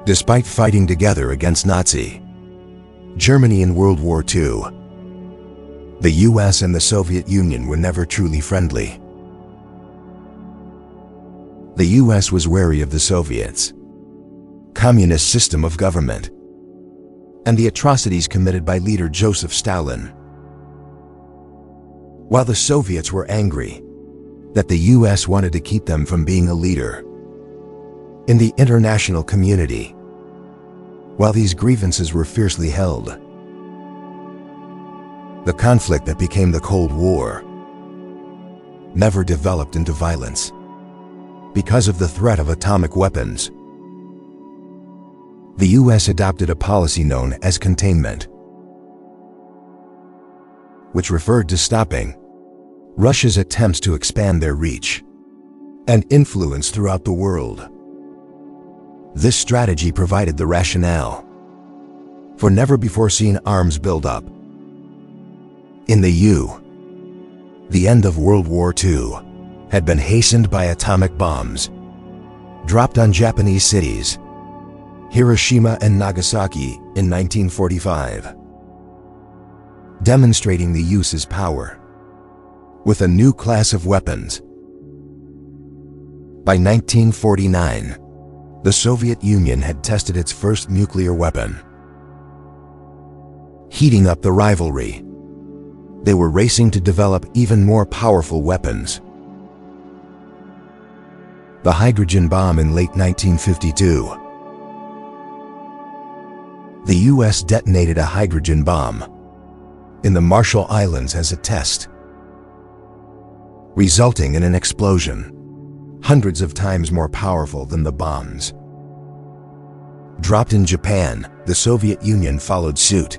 Despite fighting together against Nazi Germany in World War II, the US and the Soviet Union were never truly friendly. The US was wary of the Soviets' communist system of government and the atrocities committed by leader Joseph Stalin, while the Soviets were angry that the US wanted to keep them from being a leader in the international community. While these grievances were fiercely held, the conflict that became the Cold War never developed into violence because of the threat of atomic weapons. The US adopted a policy known as containment, which referred to stopping Russia's attempts to expand their reach and influence throughout the world. This strategy provided the rationale for never-before-seen arms buildup. In the end of World War II had been hastened by atomic bombs dropped on Japanese cities, Hiroshima and Nagasaki, in 1945, demonstrating the US's power with a new class of weapons. By 1949, the Soviet Union had tested its first nuclear weapon. Heating up the rivalry, they were racing to develop even more powerful weapons. The hydrogen bomb in late 1952. The US detonated a hydrogen bomb in the Marshall Islands as a test, resulting in an explosion hundreds of times more powerful than the bombs dropped in Japan. The Soviet Union followed suit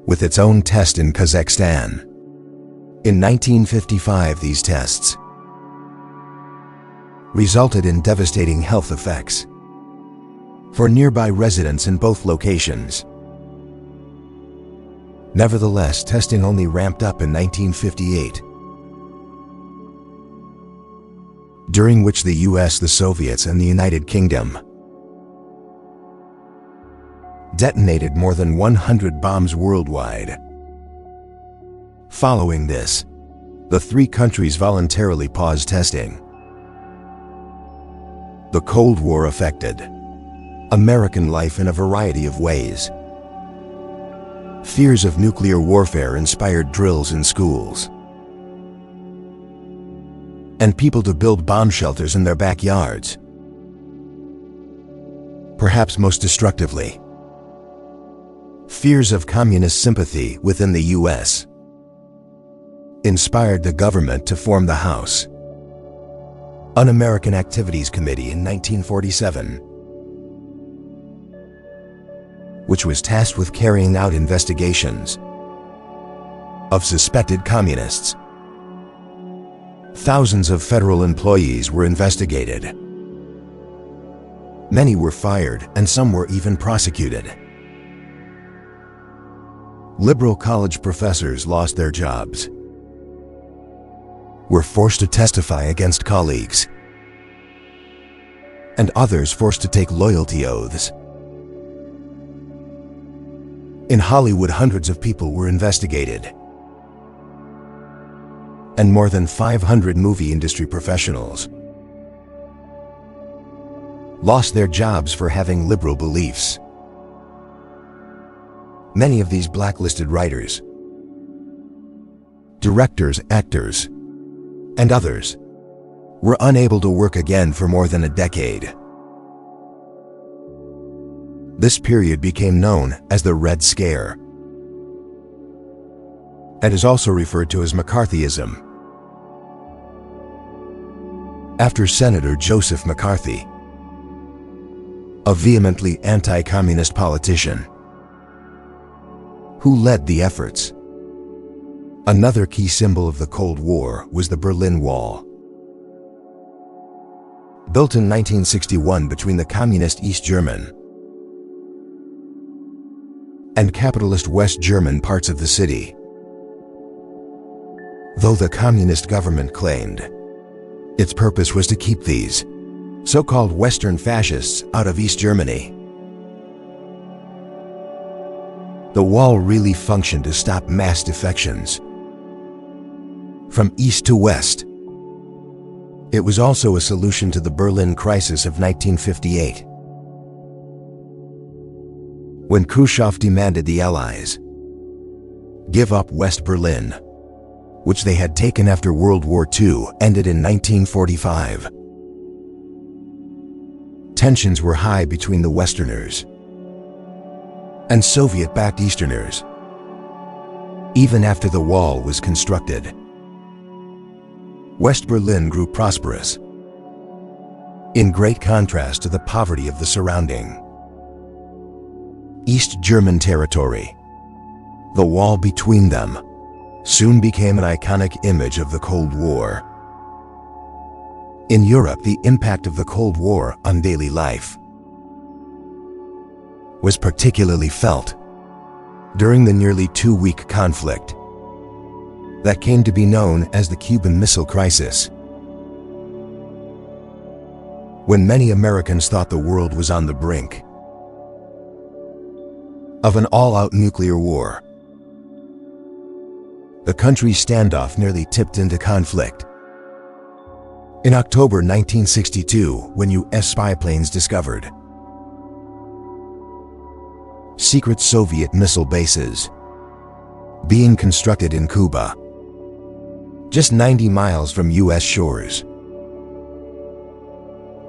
with its own test in Kazakhstan. In 1955, these tests resulted in devastating health effects for nearby residents in both locations. Nevertheless, testing only ramped up in 1958, during which the US, the Soviets, and the United Kingdom detonated more than 100 bombs worldwide. Following this, the three countries voluntarily paused testing. The Cold War affected American life in a variety of ways. Fears of nuclear warfare inspired drills in schools and people to build bomb shelters in their backyards. Perhaps most destructively, fears of communist sympathy within the US inspired the government to form the House Un-American Activities Committee in 1947, which was tasked with carrying out investigations of suspected communists. Thousands of federal employees were investigated. Many were fired, and some were even prosecuted. Liberal college professors lost their jobs, were forced to testify against colleagues, and others forced to take loyalty oaths. In Hollywood, hundreds of people were investigated, and more than 500 movie industry professionals lost their jobs for having liberal beliefs. Many of these blacklisted writers, directors, actors, and others were unable to work again for more than a decade. This period became known as the Red Scare and is also referred to as McCarthyism, after Senator Joseph McCarthy, a vehemently anti-communist politician who led the efforts. Another key symbol of the Cold War was the Berlin Wall. Built in 1961 between the communist East German and capitalist West German parts of the city. Though the communist government claimed its purpose was to keep these so-called Western fascists out of East Germany. The wall really functioned to stop mass defections from east to west. It was also a solution to the Berlin crisis of 1958, when Khrushchev demanded the Allies give up West Berlin, which they had taken after World War II ended in 1945. Tensions were high between the Westerners and Soviet-backed Easterners, even after the wall was constructed. West Berlin grew prosperous, in great contrast to the poverty of the surrounding East German territory. The wall between them soon became an iconic image of the Cold War. In Europe, the impact of the Cold War on daily life was particularly felt during the nearly two-week conflict that came to be known as the Cuban Missile Crisis, when many Americans thought the world was on the brink of an all-out nuclear war. The country's standoff nearly tipped into conflict in October 1962, when U.S. spy planes discovered secret Soviet missile bases being constructed in Cuba, just 90 miles from U.S. shores.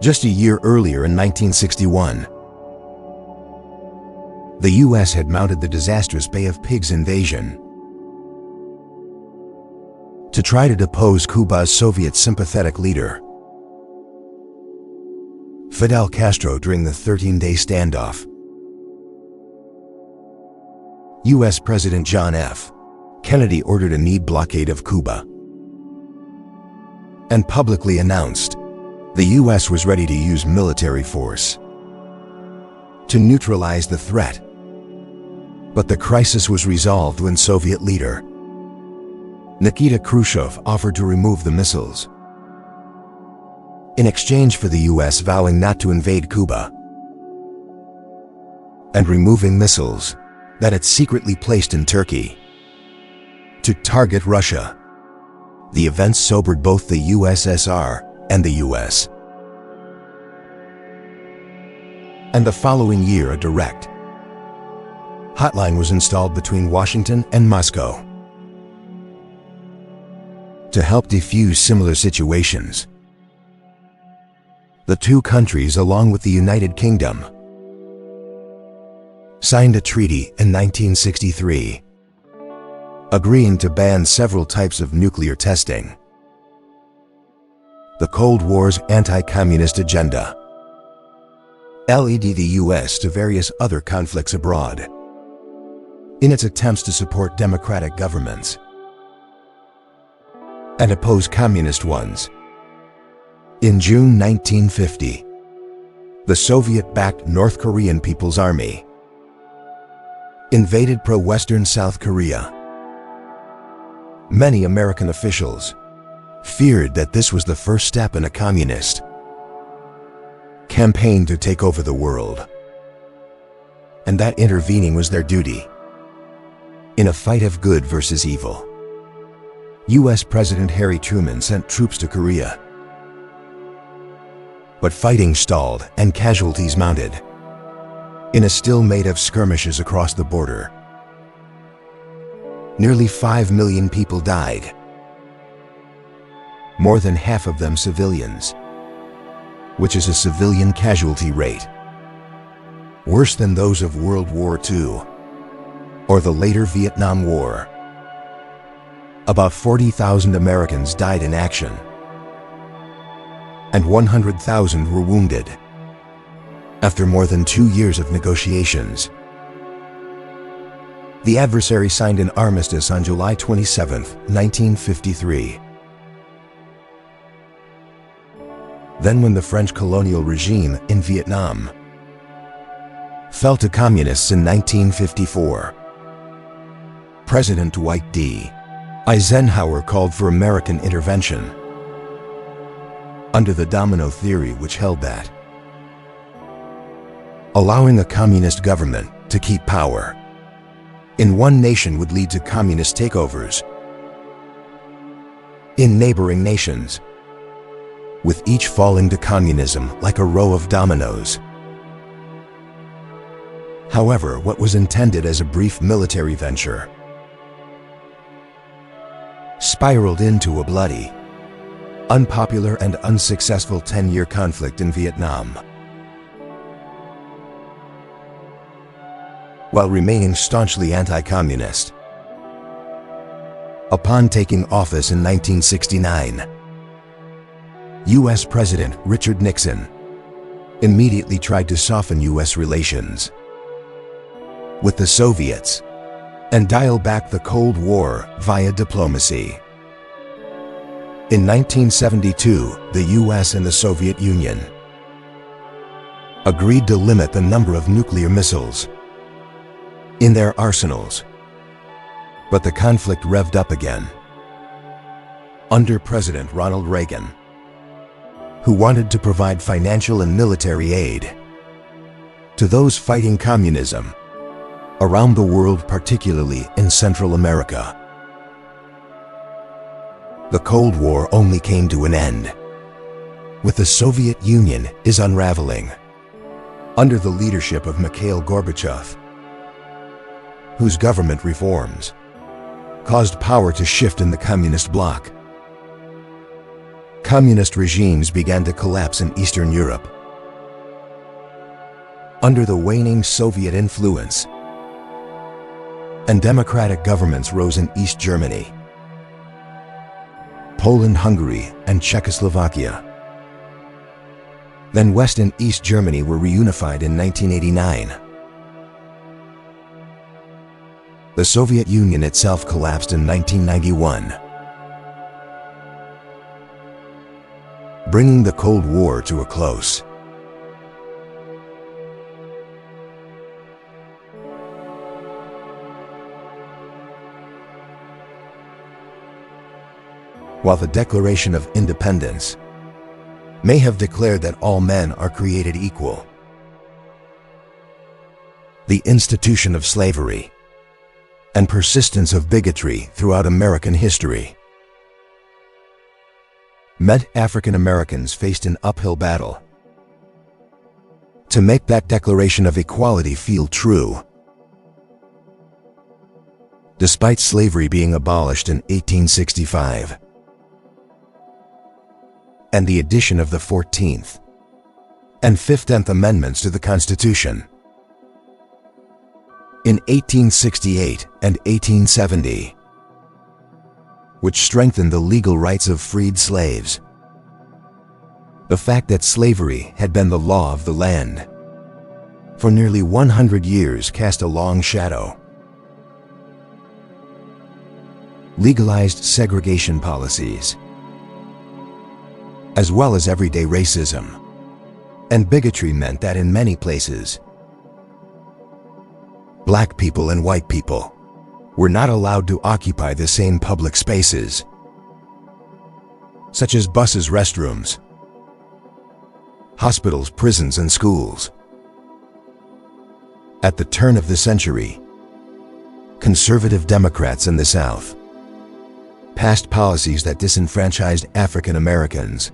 Just a year earlier, in 1961, the U.S. had mounted the disastrous Bay of Pigs invasion to try to depose Cuba's Soviet sympathetic leader, Fidel Castro, during the 13-day standoff. U.S. President John F. Kennedy ordered a knee blockade of Cuba and publicly announced the U.S. was ready to use military force to neutralize the threat. But the crisis was resolved when Soviet leader Nikita Khrushchev offered to remove the missiles, in exchange for the U.S. vowing not to invade Cuba and removing missiles that it secretly placed in Turkey to target Russia. The events sobered both the USSR and the U.S. And the following year, a direct hotline was installed between Washington and Moscow to help defuse similar situations. The two countries, along with the United Kingdom, signed a treaty in 1963, agreeing to ban several types of nuclear testing. The Cold War's anti-communist agenda led the U.S. to various other conflicts abroad in its attempts to support democratic governments and oppose communist ones. In June 1950, the Soviet-backed North Korean People's Army invaded pro-Western South Korea. Many American officials feared that this was the first step in a communist campaign to take over the world, and that intervening was their duty in a fight of good versus evil. U.S. President Harry Truman sent troops to Korea, but fighting stalled and casualties mounted in a stalemate of skirmishes across the border. Nearly 5 million people died, more than half of them civilians, which is a civilian casualty rate worse than those of World War II or the later Vietnam War. About 40,000 Americans died in action, and 100,000 were wounded. After more than 2 years of negotiations, the adversary signed an armistice on July 27, 1953. Then, when the French colonial regime in Vietnam fell to communists in 1954, President Dwight D. Eisenhower called for American intervention. under the domino theory, which held that allowing a communist government to keep power in one nation would lead to communist takeovers in neighboring nations, with each falling to communism like a row of dominoes. However, what was intended as a brief military venture spiraled into a bloody, unpopular and unsuccessful 10-year conflict in Vietnam. While remaining staunchly anti-communist, upon taking office in 1969, U.S. President Richard Nixon immediately tried to soften U.S. relations with the Soviets and dial back the Cold War via diplomacy. In 1972, the U.S. and the Soviet Union agreed to limit the number of nuclear missiles in their arsenals, but the conflict revved up again under President Ronald Reagan, who wanted to provide financial and military aid to those fighting communism around the world, particularly in Central America. The Cold War only came to an end with the Soviet Union is unraveling under the leadership of Mikhail Gorbachev, whose government reforms caused power to shift in the communist bloc. Communist regimes began to collapse in Eastern Europe under the waning Soviet influence, and democratic governments rose in East Germany, Poland, Hungary, and Czechoslovakia. Then West and East Germany were reunified in 1989. The Soviet Union itself collapsed in 1991, bringing the Cold War to a close. While the Declaration of Independence may have declared that all men are created equal, the institution of slavery and persistence of bigotry throughout American history meant African Americans faced an uphill battle to make that Declaration of Equality feel true. Despite slavery being abolished in 1865 and the addition of the 14th and 15th Amendments to the Constitution in 1868 and 1870, which strengthened the legal rights of freed slaves, the fact that slavery had been the law of the land for nearly 100 years cast a long shadow. Legalized segregation policies, as well as everyday racism and bigotry, meant that in many places, black people and white people were not allowed to occupy the same public spaces, such as buses, restrooms, hospitals, prisons, and schools. At the turn of the century, conservative Democrats in the South passed policies that disenfranchised African Americans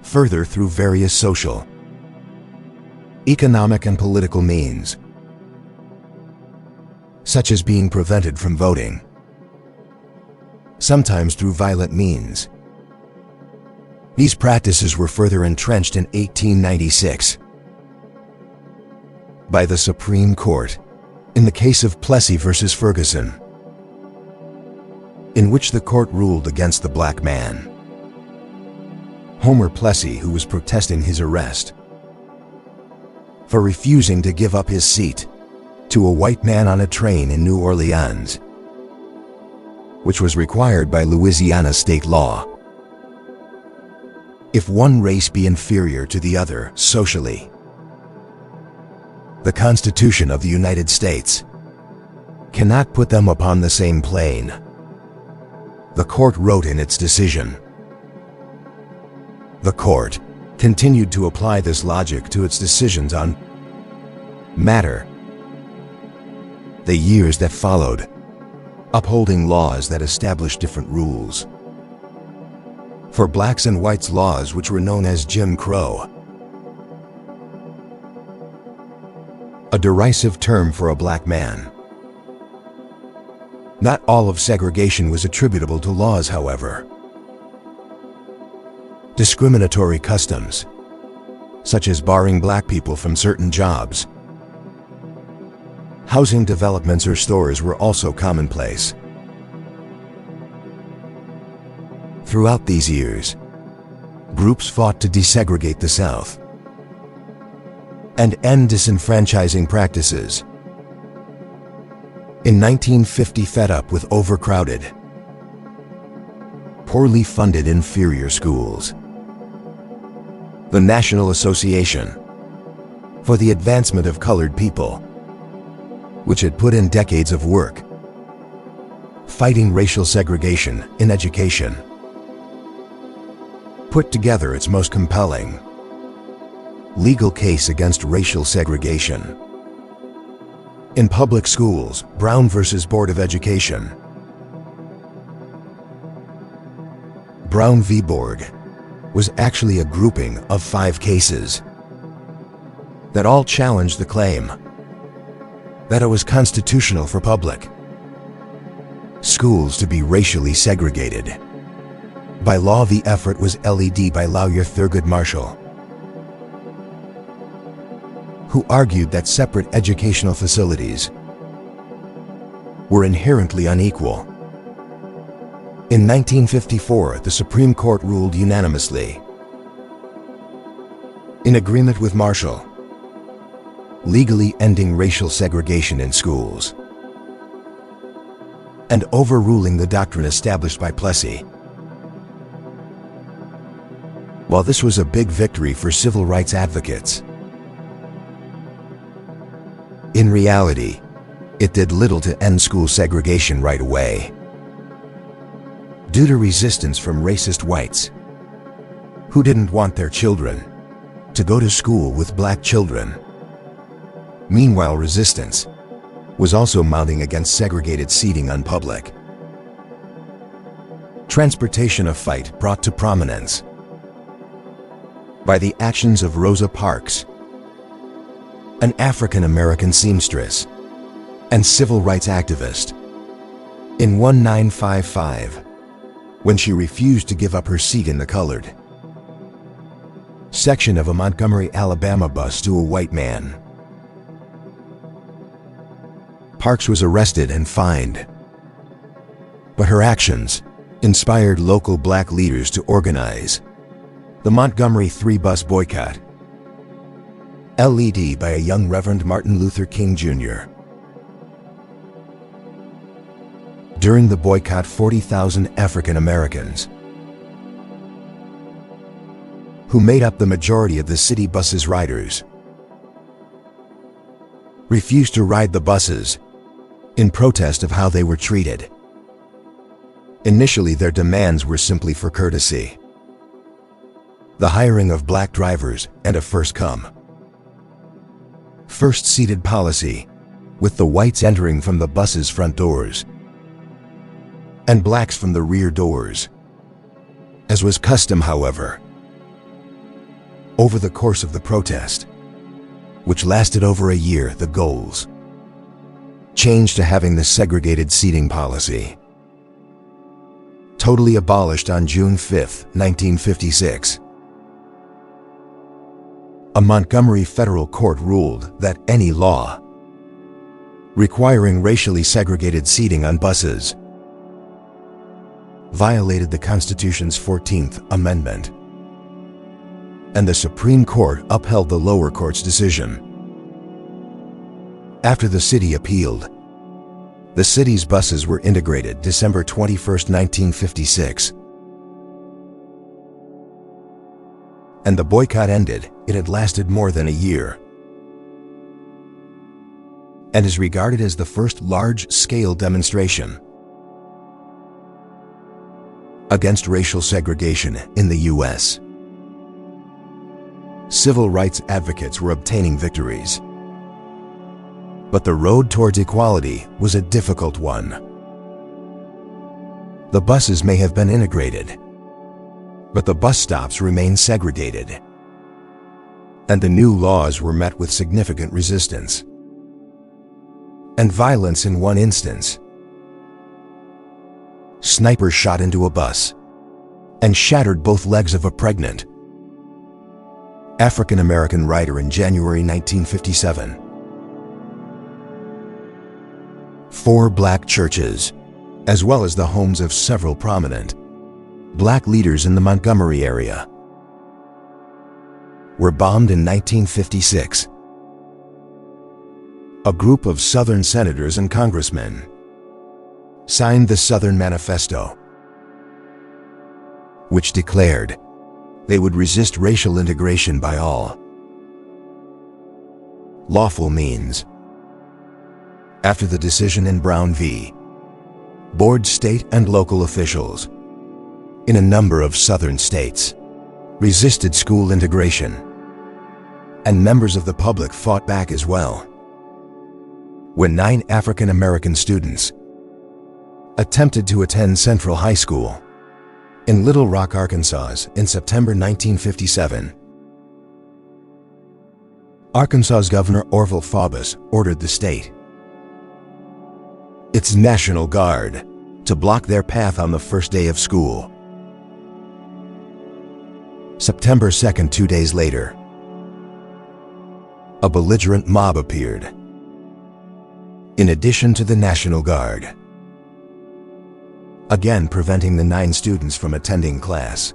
further through various social, economic, and political means, such as being prevented from voting, sometimes through violent means. These practices were further entrenched in 1896 by the Supreme Court in the case of Plessy versus Ferguson, in which the court ruled against the black man, Homer Plessy, who was protesting his arrest for refusing to give up his seat to a white man on a train in New Orleans, which was required by Louisiana state law. If one race be inferior to the other socially, the Constitution of the United States cannot put them upon the same plane, the court wrote in its decision. The court continued to apply this logic to its decisions on matter. The years that followed, upholding laws that established different rules. For blacks and whites, laws which were known as Jim Crow, a derisive term for a black man. Not all of segregation was attributable to laws, however. Discriminatory customs, such as barring black people from certain jobs, housing developments or stores, were also commonplace. Throughout these years, groups fought to desegregate the South and end disenfranchising practices. In 1950, fed up with overcrowded, poorly funded inferior schools, the National Association for the Advancement of Colored People, which had put in decades of work fighting racial segregation in education, put together its most compelling legal case against racial segregation. In public schools, Brown versus Board of Education. Brown v. Board was actually a grouping of 5 cases that all challenged the claim that it was constitutional for public schools to be racially segregated. By law, the effort was led by lawyer Thurgood Marshall, who argued that separate educational facilities were inherently unequal. In 1954, the Supreme Court ruled unanimously in agreement with Marshall, legally ending racial segregation in schools and overruling the doctrine established by Plessy. While this was a big victory for civil rights advocates, in reality, it did little to end school segregation right away. Due to resistance from racist whites who didn't want their children to go to school with black children. Meanwhile, resistance was also mounting against segregated seating on public transportation, a fight brought to prominence by the actions of Rosa Parks, an African-American seamstress and civil rights activist, in 1955, when she refused to give up her seat in the colored section of a Montgomery, Alabama bus to a white man. Parks was arrested and fined, but her actions inspired local black leaders to organize the Montgomery 3 bus boycott, led by a young Reverend Martin Luther King Jr. During the boycott, 40,000 African Americans, who made up the majority of the city bus's riders, refused to ride the buses in protest of how they were treated. Initially, their demands were simply for courtesy, the hiring of black drivers, and a first-come, first-seated policy, with the whites entering from the bus's front doors and blacks from the rear doors. As was custom, however, over the course of the protest, which lasted over a year, the goals changed to having the segregated seating policy totally abolished on June 5, 1956. A Montgomery federal court ruled that any law requiring racially segregated seating on buses violated the Constitution's 14th Amendment, and the Supreme Court upheld the lower court's decision. After the city appealed, the city's buses were integrated December 21, 1956. And the boycott ended. It had lasted more than a year and is regarded as the first large-scale demonstration against racial segregation in the U.S. civil rights advocates were obtaining victories. But the road towards equality was a difficult one. The buses may have been integrated, but the bus stops remained segregated, and the new laws were met with significant resistance and violence. In one instance, snipers shot into a bus and shattered both legs of a pregnant African-American rider in January 1957. 4 black churches, as well as the homes of several prominent black leaders in the Montgomery area, were bombed in 1956. A group of Southern senators and congressmen signed the Southern Manifesto, which declared they would resist racial integration by all lawful means. After the decision in Brown v. Board, state and local officials in a number of Southern states resisted school integration, and members of the public fought back as well. When 9 African American students attempted to attend Central High School in Little Rock, Arkansas in September 1957, Arkansas's Governor Orville Faubus ordered the state, its National Guard, to block their path on the first day of school. September 2nd, 2 days later, a belligerent mob appeared, in addition to the National Guard, again preventing the 9 students from attending class.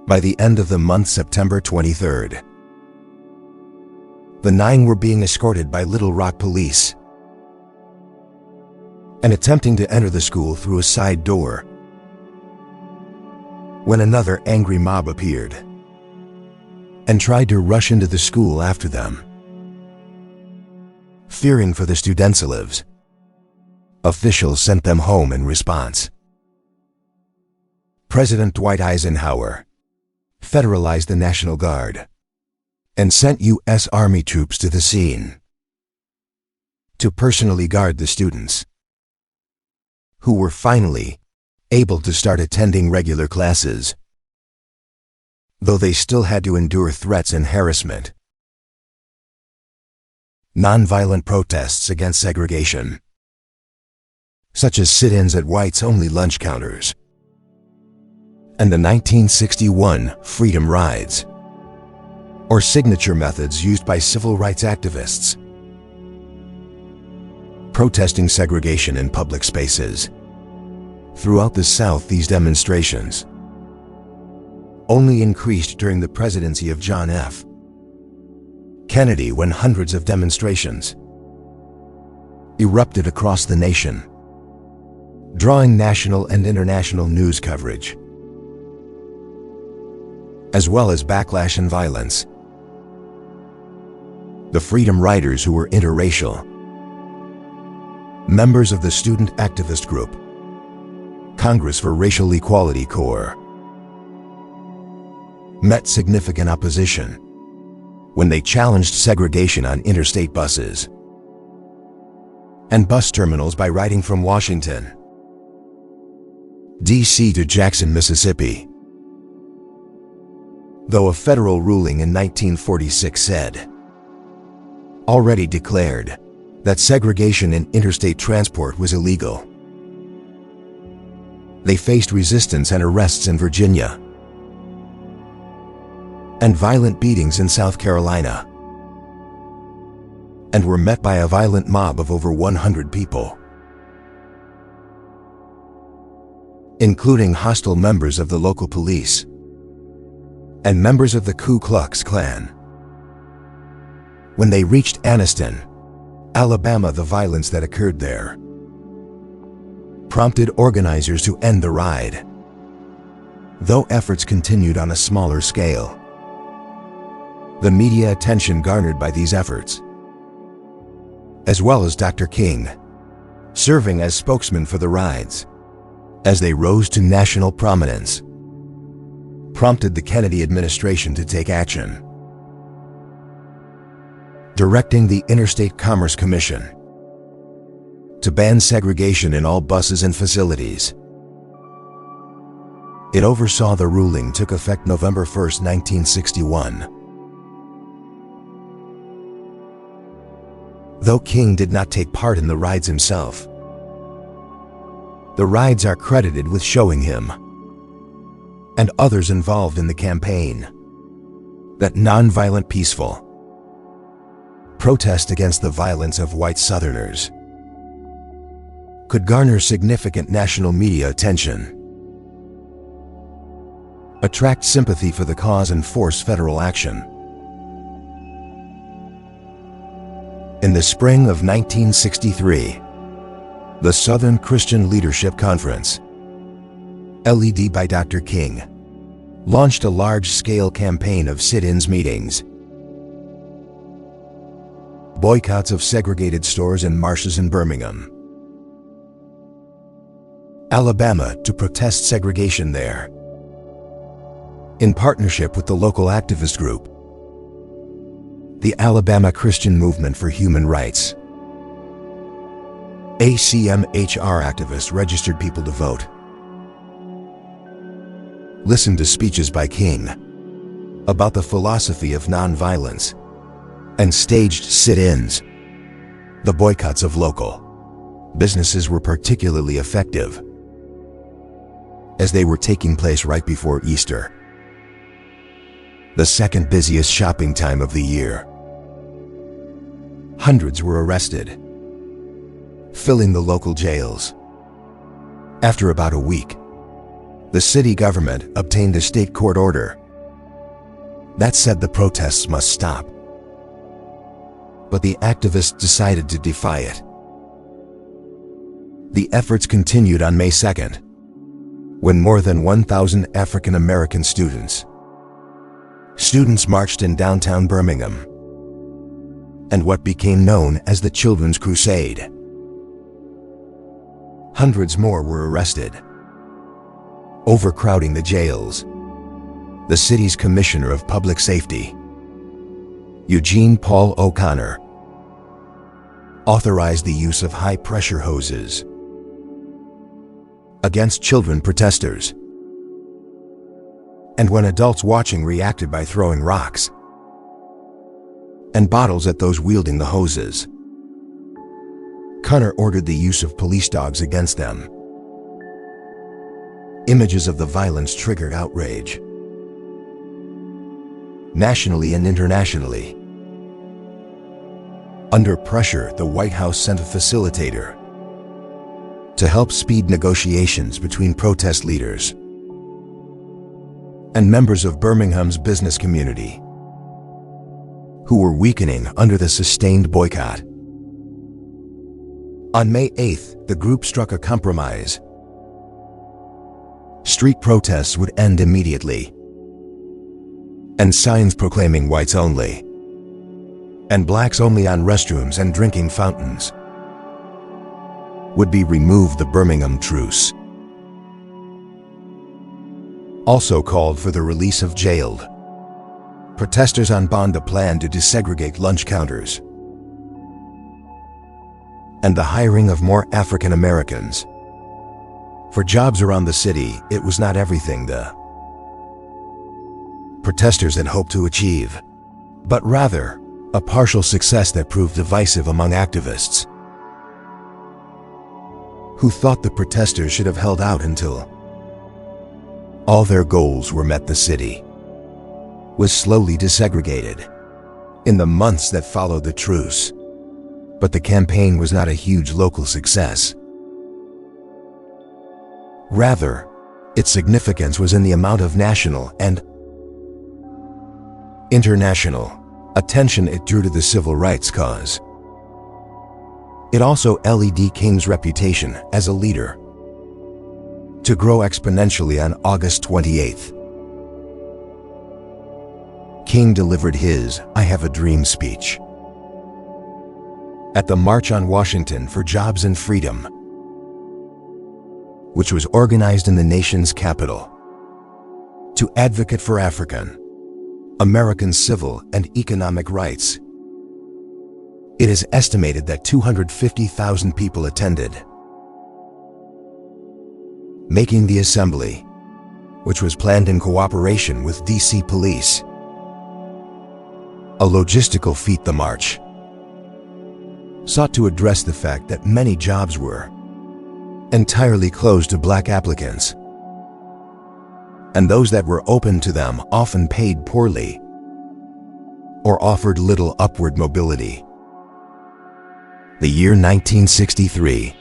By the end of the month, September 23rd, the 9 were being escorted by Little Rock police and attempting to enter the school through a side door, when another angry mob appeared and tried to rush into the school after them. Fearing for the students' lives, officials sent them home in response. President Dwight Eisenhower federalized the National Guard and sent U.S. Army troops to the scene to personally guard the students, who were finally able to start attending regular classes, though they still had to endure threats and harassment. Nonviolent protests against segregation, such as sit-ins at whites-only lunch counters, and the 1961 Freedom Rides, or signature methods used by civil rights activists protesting segregation in public spaces. Throughout the South, these demonstrations only increased during the presidency of John F. Kennedy, when hundreds of demonstrations erupted across the nation, drawing national and international news coverage, as well as backlash and violence. The Freedom Riders, who were interracial, members of the student activist group Congress for Racial Equality Corps, met significant opposition when they challenged segregation on interstate buses and bus terminals by riding from Washington, D.C. to Jackson, Mississippi. Though a federal ruling in 1946 said, already declared, that segregation in interstate transport was illegal, they faced resistance and arrests in Virginia and violent beatings in South Carolina, and were met by a violent mob of over 100 people, including hostile members of the local police and members of the Ku Klux Klan. When they reached Anniston, Alabama, the violence that occurred there prompted organizers to end the ride, though efforts continued on a smaller scale. The media attention garnered by these efforts, as well as Dr. King serving as spokesman for the rides, as they rose to national prominence, prompted the Kennedy administration to take action, directing the Interstate Commerce Commission to ban segregation in all buses and facilities. It oversaw the ruling took effect November 1, 1961. Though King did not take part in the rides himself, the rides are credited with showing him and others involved in the campaign that nonviolent, peaceful protest against the violence of white Southerners could garner significant national media attention, attract sympathy for the cause, and force federal action. In the spring of 1963, the Southern Christian Leadership Conference, led by Dr. King, launched a large-scale campaign of sit-ins meetings, boycotts of segregated stores and marshes in Birmingham, Alabama, to protest segregation there, in partnership with the local activist group, the Alabama Christian Movement for Human Rights. ACMHR activists registered people to vote, listened to speeches by King about the philosophy of nonviolence, and staged sit-ins. The boycotts of local businesses were particularly effective, as they were taking place right before Easter, the second busiest shopping time of the year. Hundreds were arrested, filling the local jails. After about a week, the city government obtained a state court order that said the protests must stop. But the activists decided to defy it. The efforts continued on May 2nd, when more than 1,000 African American students marched in downtown Birmingham, and what became known as the Children's Crusade. Hundreds more were arrested, overcrowding the jails. The city's Commissioner of Public Safety, Eugene Paul O'Connor, authorized the use of high-pressure hoses against children protesters, and when adults watching reacted by throwing rocks and bottles at those wielding the hoses, Connor ordered the use of police dogs against them. Images of the violence triggered outrage, nationally and internationally. Under pressure, the White House sent a facilitator to help speed negotiations between protest leaders and members of Birmingham's business community, who were weakening under the sustained boycott. On May 8th, the group struck a compromise. Street protests would end immediately, and signs proclaiming whites only and blacks only on restrooms and drinking fountains would be removed. The Birmingham Truce also called for the release of jailed protesters on bond, a plan to desegregate lunch counters, and the hiring of more African Americans for jobs around the city. It was not everything the protesters had hoped to achieve, but rather a partial success that proved divisive among activists who thought the protesters should have held out until all their goals were met. The city was slowly desegregated in the months that followed the truce, but the campaign was not a huge local success. Rather, its significance was in the amount of national and international attention it drew to the civil rights cause. It also led King's reputation as a leader to grow exponentially. On August 28th, King delivered his "I Have a Dream" speech at the March on Washington for Jobs and Freedom, which was organized in the nation's capital to advocate for African American civil and economic rights. It is estimated that 250,000 people attended, making the assembly, which was planned in cooperation with DC police, a logistical feat. The march sought to address the fact that many jobs were entirely closed to black applicants, and those that were open to them often paid poorly or offered little upward mobility. The year 1963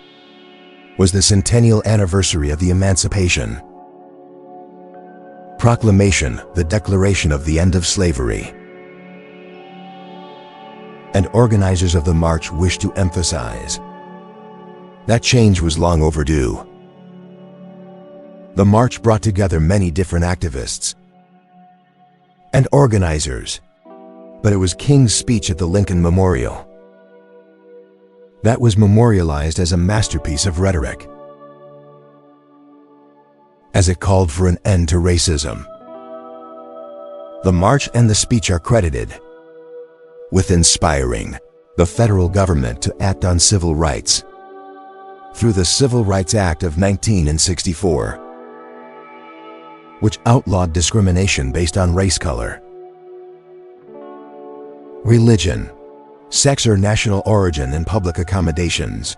was the centennial anniversary of the Emancipation Proclamation, the declaration of the end of slavery. And organizers of the march wished to emphasize that change was long overdue. The march brought together many different activists and organizers, but it was King's speech at the Lincoln Memorial that was memorialized as a masterpiece of rhetoric, as it called for an end to racism. The march and the speech are credited with inspiring the federal government to act on civil rights through the Civil Rights Act of 1964, which outlawed discrimination based on race, color, religion, sex, or national origin in public accommodations,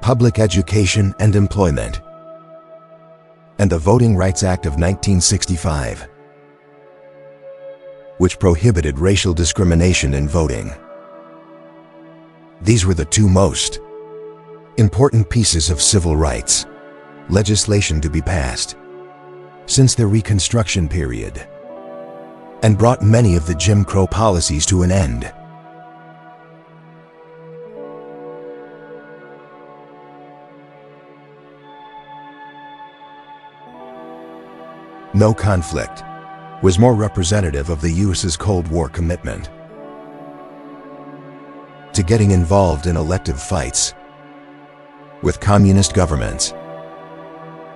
public education and employment, and the Voting Rights Act of 1965, which prohibited racial discrimination in voting. These were the two most important pieces of civil rights legislation to be passed since the Reconstruction period, and brought many of the Jim Crow policies to an end. No conflict was more representative of the U.S.'s Cold War commitment to getting involved in elective fights with communist governments,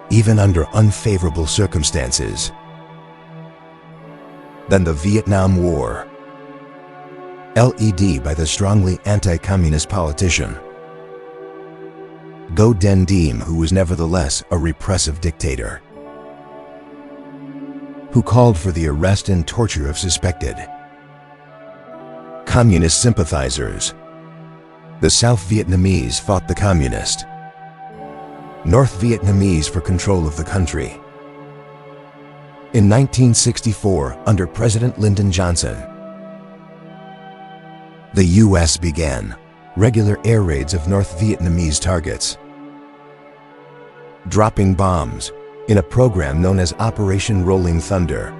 even under unfavorable circumstances, than the Vietnam War, led by the strongly anti-communist politician Ngo Dinh Diem, who was nevertheless a repressive dictator, who called for the arrest and torture of suspected communist sympathizers. The South Vietnamese fought the communist North Vietnamese for control of the country. In 1964, under President Lyndon Johnson, the U.S. began regular air raids of North Vietnamese targets, dropping bombs in a program known as Operation Rolling Thunder.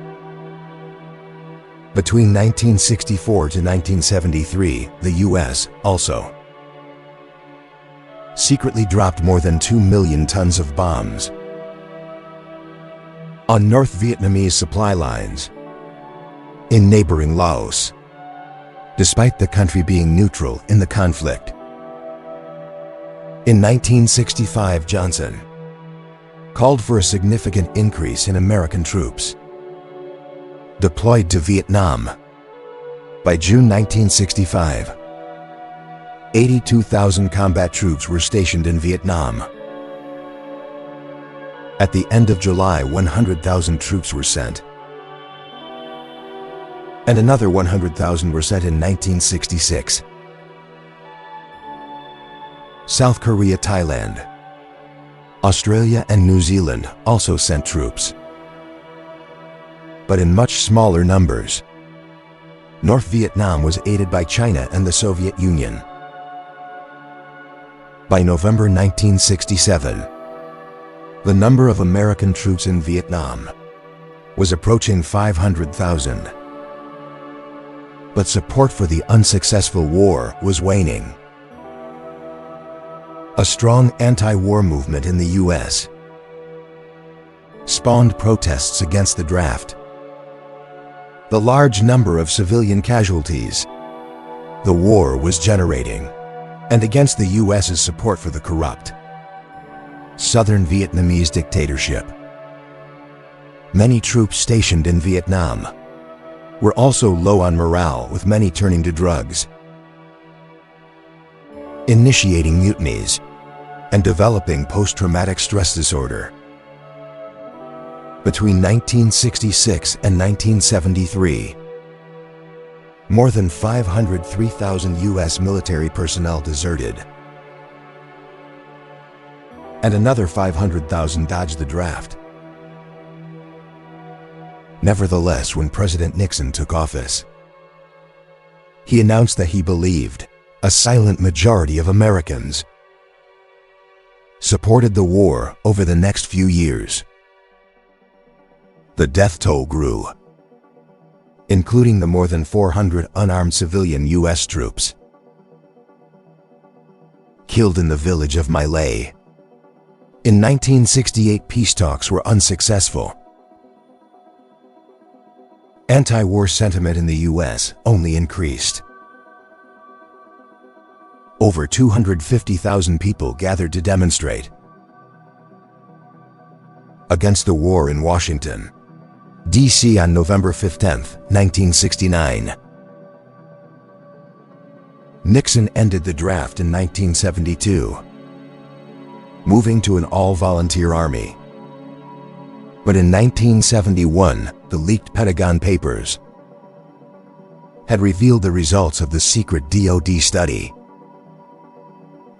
Between 1964 to 1973, the U.S. also secretly dropped more than 2 million tons of bombs on North Vietnamese supply lines in neighboring Laos, despite the country being neutral in the conflict. In 1965, Johnson called for a significant increase in American troops deployed to Vietnam. By June 1965, 82,000 combat troops were stationed in Vietnam. At the end of July, 100,000 troops were sent, and another 100,000 were sent in 1966. South Korea, Thailand, Australia, and New Zealand also sent troops, but in much smaller numbers. North Vietnam was aided by China and the Soviet Union. By November 1967, the number of American troops in Vietnam was approaching 500,000. But support for the unsuccessful war was waning. A strong anti-war movement in the U.S. spawned protests against the draft, the large number of civilian casualties the war was generating, and against the U.S.'s support for the corrupt Southern Vietnamese dictatorship. Many troops stationed in Vietnam were also low on morale, with many turning to drugs, initiating mutinies, and developing post-traumatic stress disorder. Between 1966 and 1973, more than 503,000 U.S. military personnel deserted, and another 500,000 dodged the draft. Nevertheless, when President Nixon took office, he announced that he believed a silent majority of Americans supported the war. Over the next few years, the death toll grew, including the more than 400 unarmed civilian U.S. troops killed in the village of My Lai. In 1968, peace talks were unsuccessful. Anti-war sentiment in the U.S. only increased. Over 250,000 people gathered to demonstrate against the war in Washington, D.C. on November 15, 1969. Nixon ended the draft in 1972, moving to an all-volunteer army. But in 1971, the leaked Pentagon Papers had revealed the results of the secret DoD study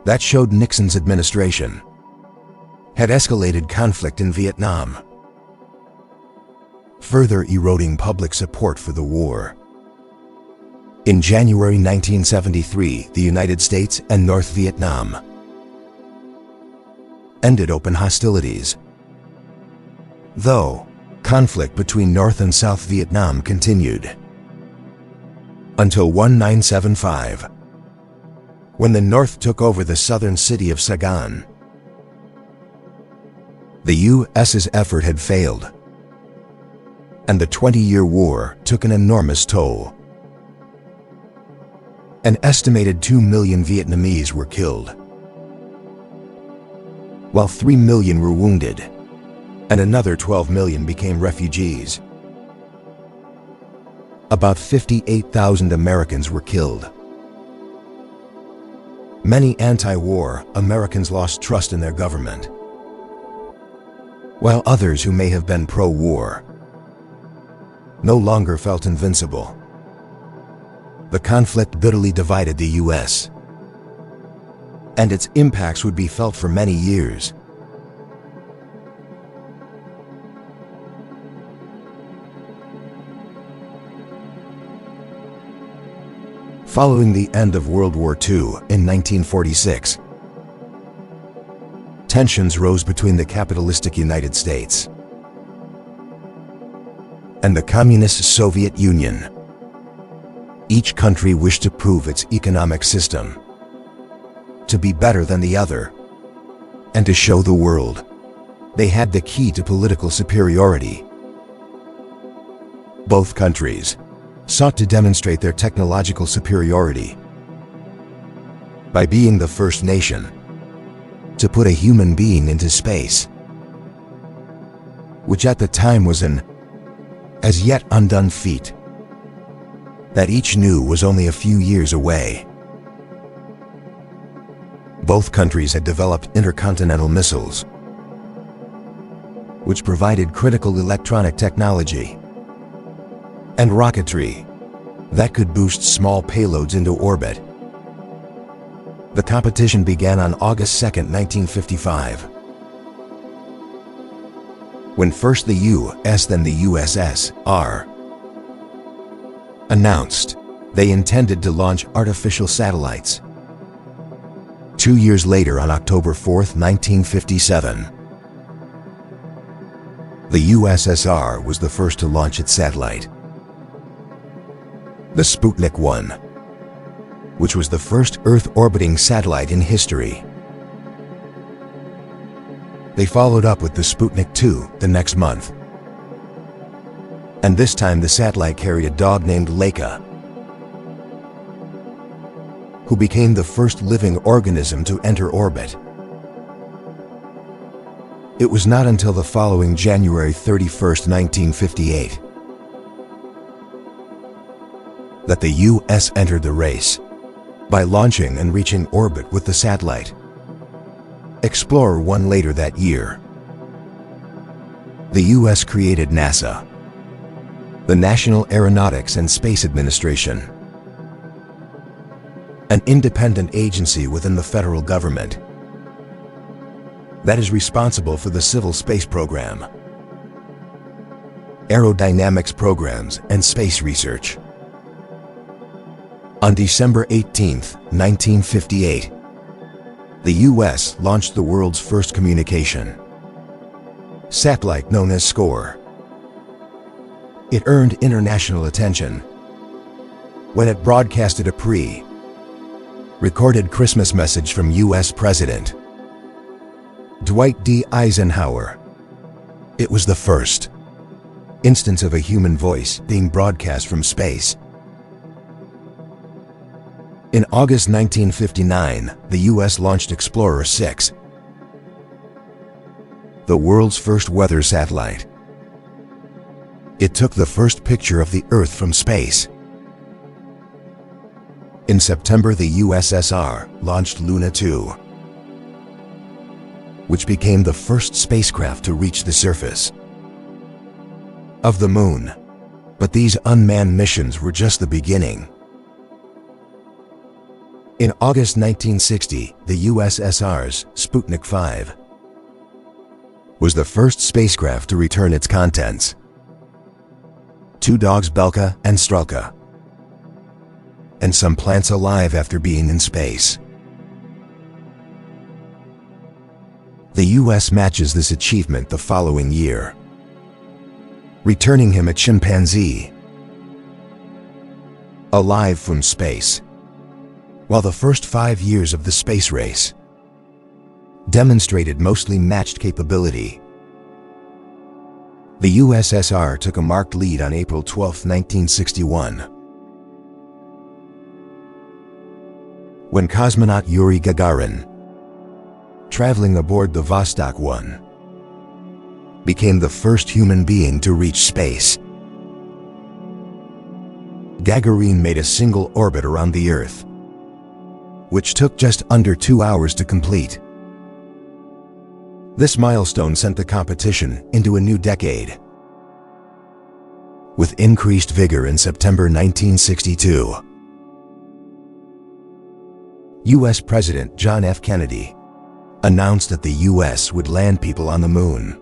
that showed Nixon's administration had escalated conflict in Vietnam, further eroding public support for the war. In January 1973, the United States and North Vietnam ended open hostilities, though conflict between North and South Vietnam continued until 1975, when the North took over the southern city of Saigon. The U.S.'s effort had failed, and the 20-year war took an enormous toll. An estimated 2 million Vietnamese were killed, while 3 million were wounded, and another 12 million became refugees. About 58,000 Americans were killed. Many anti-war Americans lost trust in their government, while others who may have been pro-war no longer felt invincible. The conflict bitterly divided the U.S., and its impacts would be felt for many years. Following the end of World War II in 1946, tensions rose between the capitalistic United States and the Communist Soviet Union. Each country wished to prove its economic system to be better than the other, and to show the world they had the key to political superiority. Both countries sought to demonstrate their technological superiority by being the first nation to put a human being into space, which at the time was an as yet undone feat that each knew was only a few years away. Both countries had developed intercontinental missiles, which provided critical electronic technology and rocketry that could boost small payloads into orbit. The competition began on August 2, 1955, when first the U.S. then the USSR announced they intended to launch artificial satellites. 2 years later, on October 4, 1957, the USSR was the first to launch its satellite, the Sputnik 1, which was the first Earth-orbiting satellite in history. They followed up with the Sputnik 2 the next month, and this time the satellite carried a dog named Laika, who became the first living organism to enter orbit. It was not until the following January 31st, 1958, that the U.S. entered the race by launching and reaching orbit with the satellite. Explorer 1 later that year. The U.S. created NASA, the National Aeronautics and Space Administration, an independent agency within the federal government that is responsible for the civil space program, aerodynamics programs, and space research. On December 18, 1958, the U.S. launched the world's first communication satellite known as SCORE. It earned international attention when it broadcasted a pre-recorded Christmas message from U.S. President Dwight D. Eisenhower. It was the first instance of a human voice being broadcast from space. In August 1959, the U.S. launched Explorer 6, the world's first weather satellite. It took the first picture of the Earth from space. In September, the USSR launched Luna 2, which became the first spacecraft to reach the surface of the Moon. But these unmanned missions were just the beginning. In August 1960, the USSR's Sputnik 5 was the first spacecraft to return its contents: 2 dogs, Belka and Strelka, and some plants alive after being in space. The U.S. matches this achievement the following year, returning him a chimpanzee alive from space. While the first 5 years of the space race demonstrated mostly matched capability, the USSR took a marked lead on April 12, 1961, when cosmonaut Yuri Gagarin, traveling aboard the Vostok 1, became the first human being to reach space. Gagarin made a single orbit around the Earth, which took just under 2 hours to complete. This milestone sent the competition into a new decade. With increased vigor in September 1962, U.S. President John F. Kennedy announced that the U.S. would land people on the Moon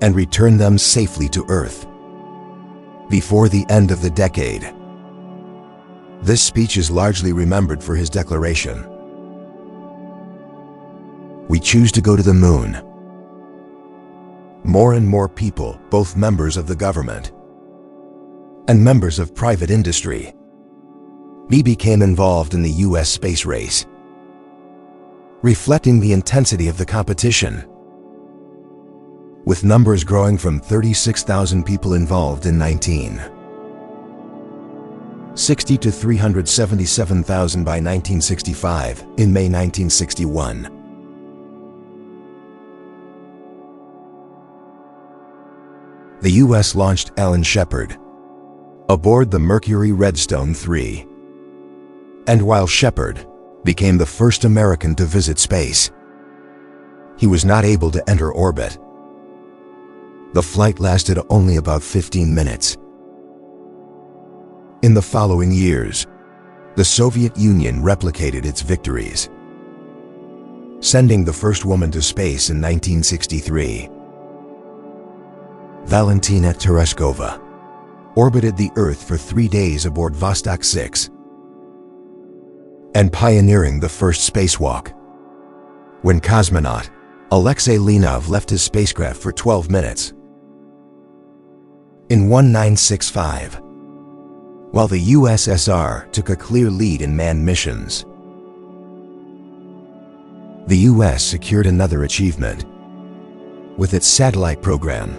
and return them safely to Earth before the end of the decade. This speech is largely remembered for his declaration: "We choose to go to the Moon." More and more people, both members of the government and members of private industry, became involved in the U.S. space race, reflecting the intensity of the competition, with numbers growing from 36,000 people involved in 1960 to 377,000 by 1965. In May 1961, the U.S. launched Alan Shepard aboard the Mercury Redstone 3. And while Shepard became the first American to visit space, he was not able to enter orbit. The flight lasted only about 15 minutes. In the following years, the Soviet Union replicated its victories, sending the first woman to space in 1963. Valentina Tereshkova orbited the Earth for 3 days aboard Vostok 6, and pioneering the first spacewalk, when cosmonaut Alexei Leonov left his spacecraft for 12 minutes. In 1965, while the USSR took a clear lead in manned missions, the US secured another achievement with its satellite program.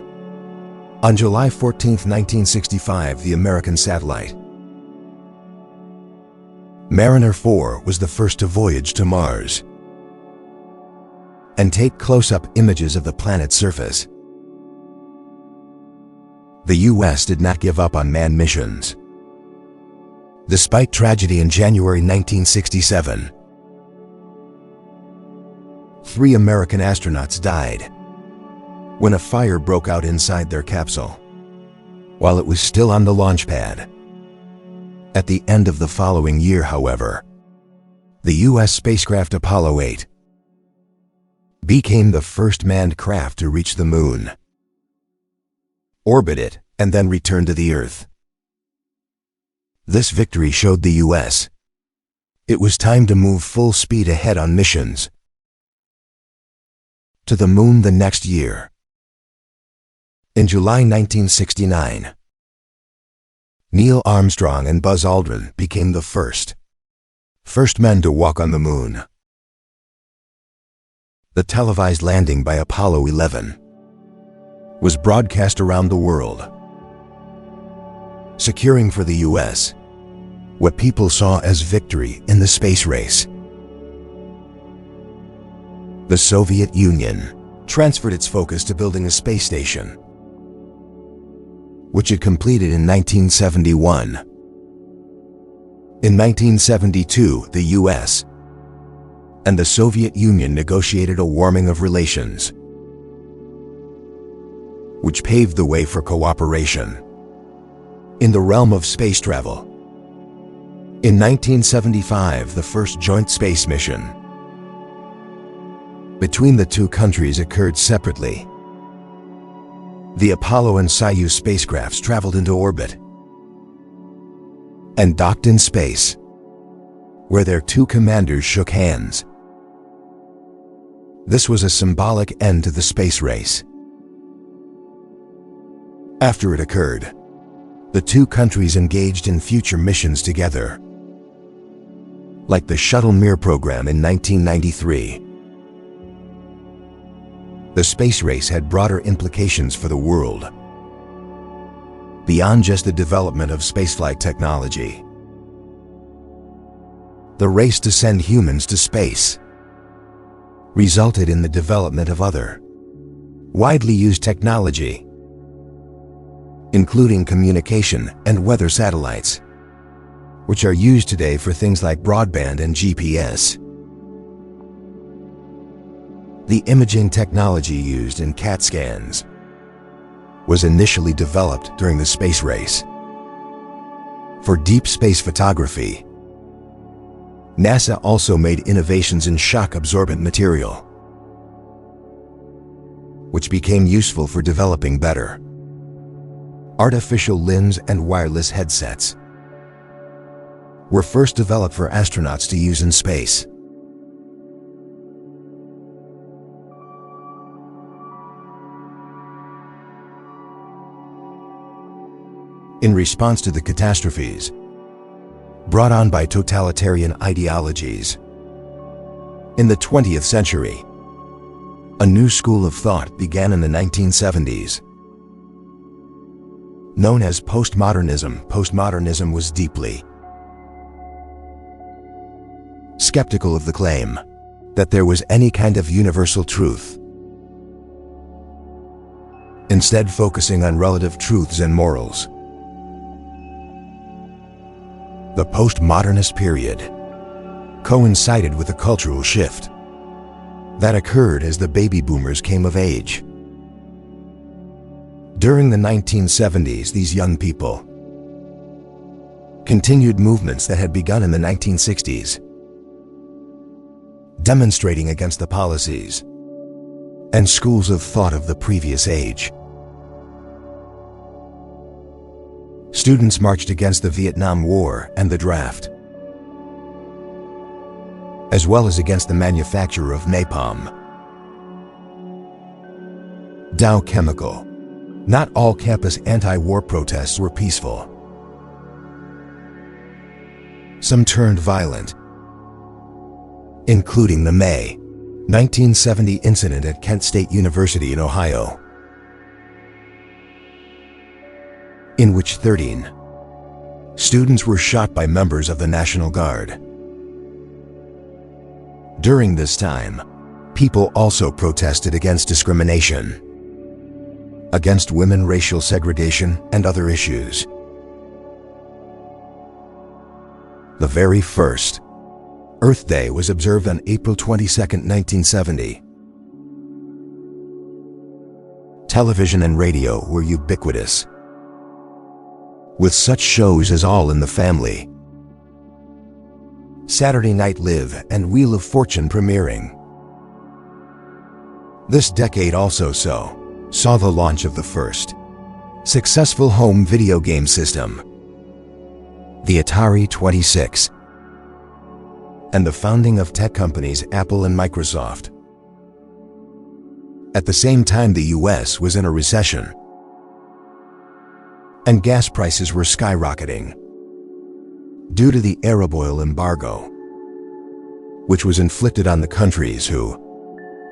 On July 14, 1965, the American satellite Mariner 4 was the first to voyage to Mars. and take close-up images of the planet's surface. The US did not give up on manned missions. Despite tragedy in January 1967, 3 American astronauts died when a fire broke out inside their capsule while it was still on the launch pad. At the end of the following year, however, the U.S. spacecraft Apollo 8 became the first manned craft to reach the Moon, orbit it, and then return to the Earth. This victory showed the U.S. it was time to move full speed ahead on missions to the Moon the next year. In July 1969, Neil Armstrong and Buzz Aldrin became the first men to walk on the Moon. The televised landing by Apollo 11 was broadcast around the world, securing for the U.S. what people saw as victory in the space race. The Soviet Union transferred its focus to building a space station, which it completed in 1971. In 1972, the U.S. and the Soviet Union negotiated a warming of relations, which paved the way for cooperation in the realm of space travel. In 1975, the first joint space mission between the two countries occurred separately. The Apollo and Soyuz spacecrafts traveled into orbit and docked in space, where their two commanders shook hands. This was a symbolic end to the space race. After it occurred, the two countries engaged in future missions together, like the Shuttle Mir program in 1993. The space race had broader implications for the world, beyond just the development of spaceflight technology. The race to send humans to space resulted in the development of other widely used technology, including communication and weather satellites, which are used today for things like broadband and GPS. The imaging technology used in CAT scans was initially developed during the space race. For deep space photography, NASA also made innovations in shock-absorbent material, which became useful for developing better artificial limbs and wireless headsets were first developed for astronauts to use in space. In response to the catastrophes brought on by totalitarian ideologies in the 20th century, a new school of thought began in the 1970s. Known as postmodernism, postmodernism was deeply skeptical of the claim that there was any kind of universal truth, instead focusing on relative truths and morals. The postmodernist period coincided with a cultural shift that occurred as the baby boomers came of age. During the 1970s, these young people continued movements that had begun in the 1960s, demonstrating against the policies and schools of thought of the previous age. Students marched against the Vietnam War and the draft, as well as against the manufacture of napalm. Dow Chemical. Not all campus anti-war protests were peaceful. Some turned violent, including the May 1970 incident at Kent State University in Ohio, in which 13 students were shot by members of the National Guard. During this time, People also protested against discrimination, against women, racial segregation, and other issues. The very first Earth Day was observed on April 22, 1970. Television and radio were ubiquitous, with such shows as All in the Family, Saturday Night Live, and Wheel of Fortune premiering. This decade also saw the launch of the first successful home video game system, the Atari 26, and the founding of tech companies Apple and Microsoft. At the same time, the US was in a recession, and gas prices were skyrocketing due to the Arab oil embargo, which was inflicted on the countries who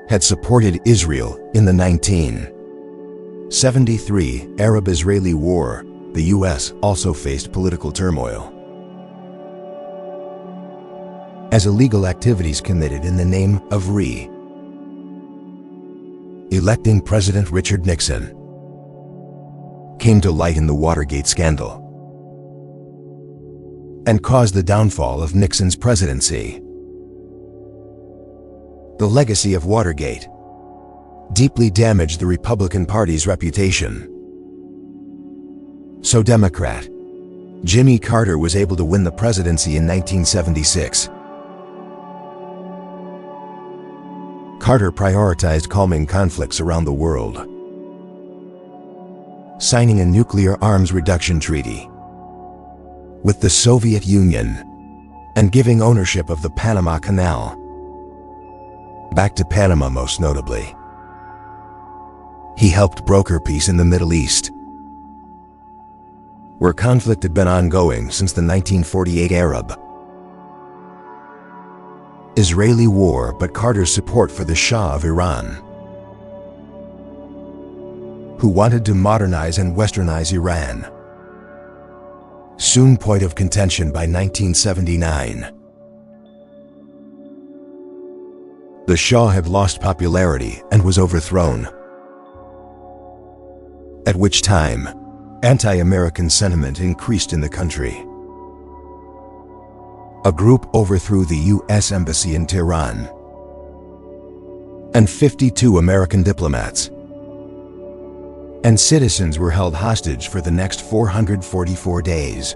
had supported Israel in the 1973 Arab-Israeli War. The US also faced political turmoil as illegal activities committed in the name of electing President Richard Nixon came to light in the Watergate scandal and caused the downfall of Nixon's presidency. The legacy of Watergate deeply damaged the Republican Party's reputation. So Democrat Jimmy Carter was able to win the presidency in 1976. Carter prioritized calming conflicts around the world, signing a nuclear arms reduction treaty with the Soviet Union and giving ownership of the Panama Canal back to Panama. Most notably, he helped broker peace in the Middle East, where conflict had been ongoing since the 1948 Arab-Israeli War, but Carter's support for the Shah of Iran, who wanted to modernize and westernize Iran, soon point of contention by 1979. The Shah had lost popularity and was overthrown, at which time anti-American sentiment increased in the country. A group overthrew the U.S. Embassy in Tehran, and 52 American diplomats and citizens were held hostage for the next 444 days.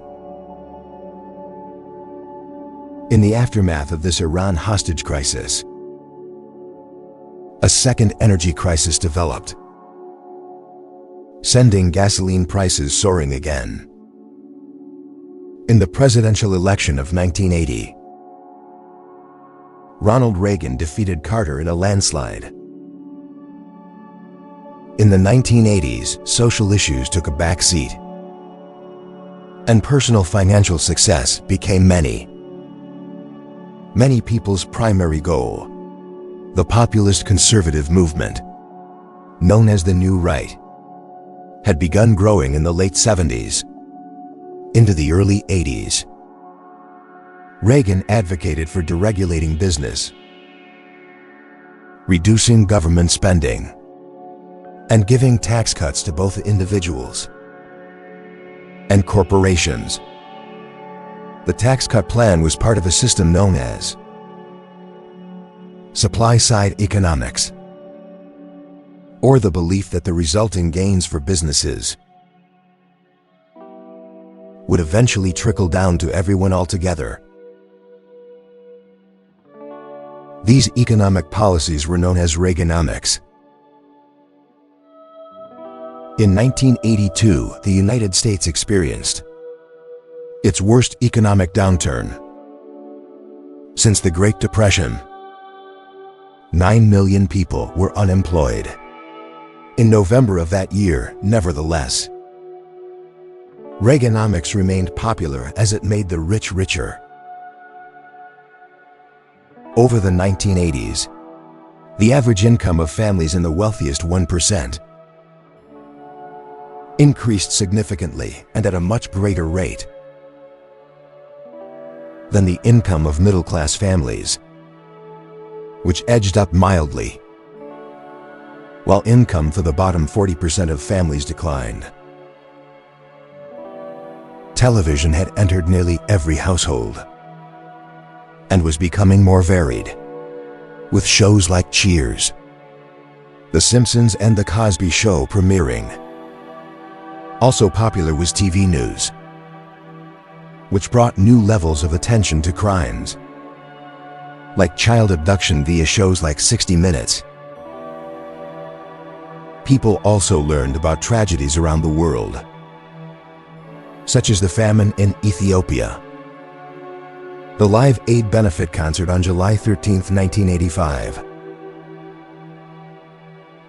In the aftermath of this Iran hostage crisis, a second energy crisis developed, sending gasoline prices soaring again. In the presidential election of 1980, Ronald Reagan defeated Carter in a landslide. In the 1980s, social issues took a back seat, and personal financial success became many people's primary goal. The populist conservative movement, known as the New Right, had begun growing in the late 70s into the early 80s. Reagan advocated for deregulating business, reducing government spending, and giving tax cuts to both individuals and corporations. The tax cut plan was part of a system known as supply-side economics, or the belief that the resulting gains for businesses would eventually trickle down to everyone altogether. These economic policies were known as Reaganomics. In 1982, the United States experienced its worst economic downturn since the Great Depression. 9 million people were unemployed. In November of that year, nevertheless, Reaganomics remained popular as it made the rich richer. Over the 1980s, the average income of families in the wealthiest 1% increased significantly and at a much greater rate than the income of middle-class families. which edged up mildly, while income for the bottom 40% of families declined. Television had entered nearly every household and was becoming more varied, with shows like Cheers, The Simpsons, and The Cosby Show premiering. Also popular was TV news, which brought new levels of attention to crimes, like child abduction via shows like 60 Minutes. People also learned about tragedies around the world, such as the famine in Ethiopia. The Live Aid benefit concert on July 13, 1985,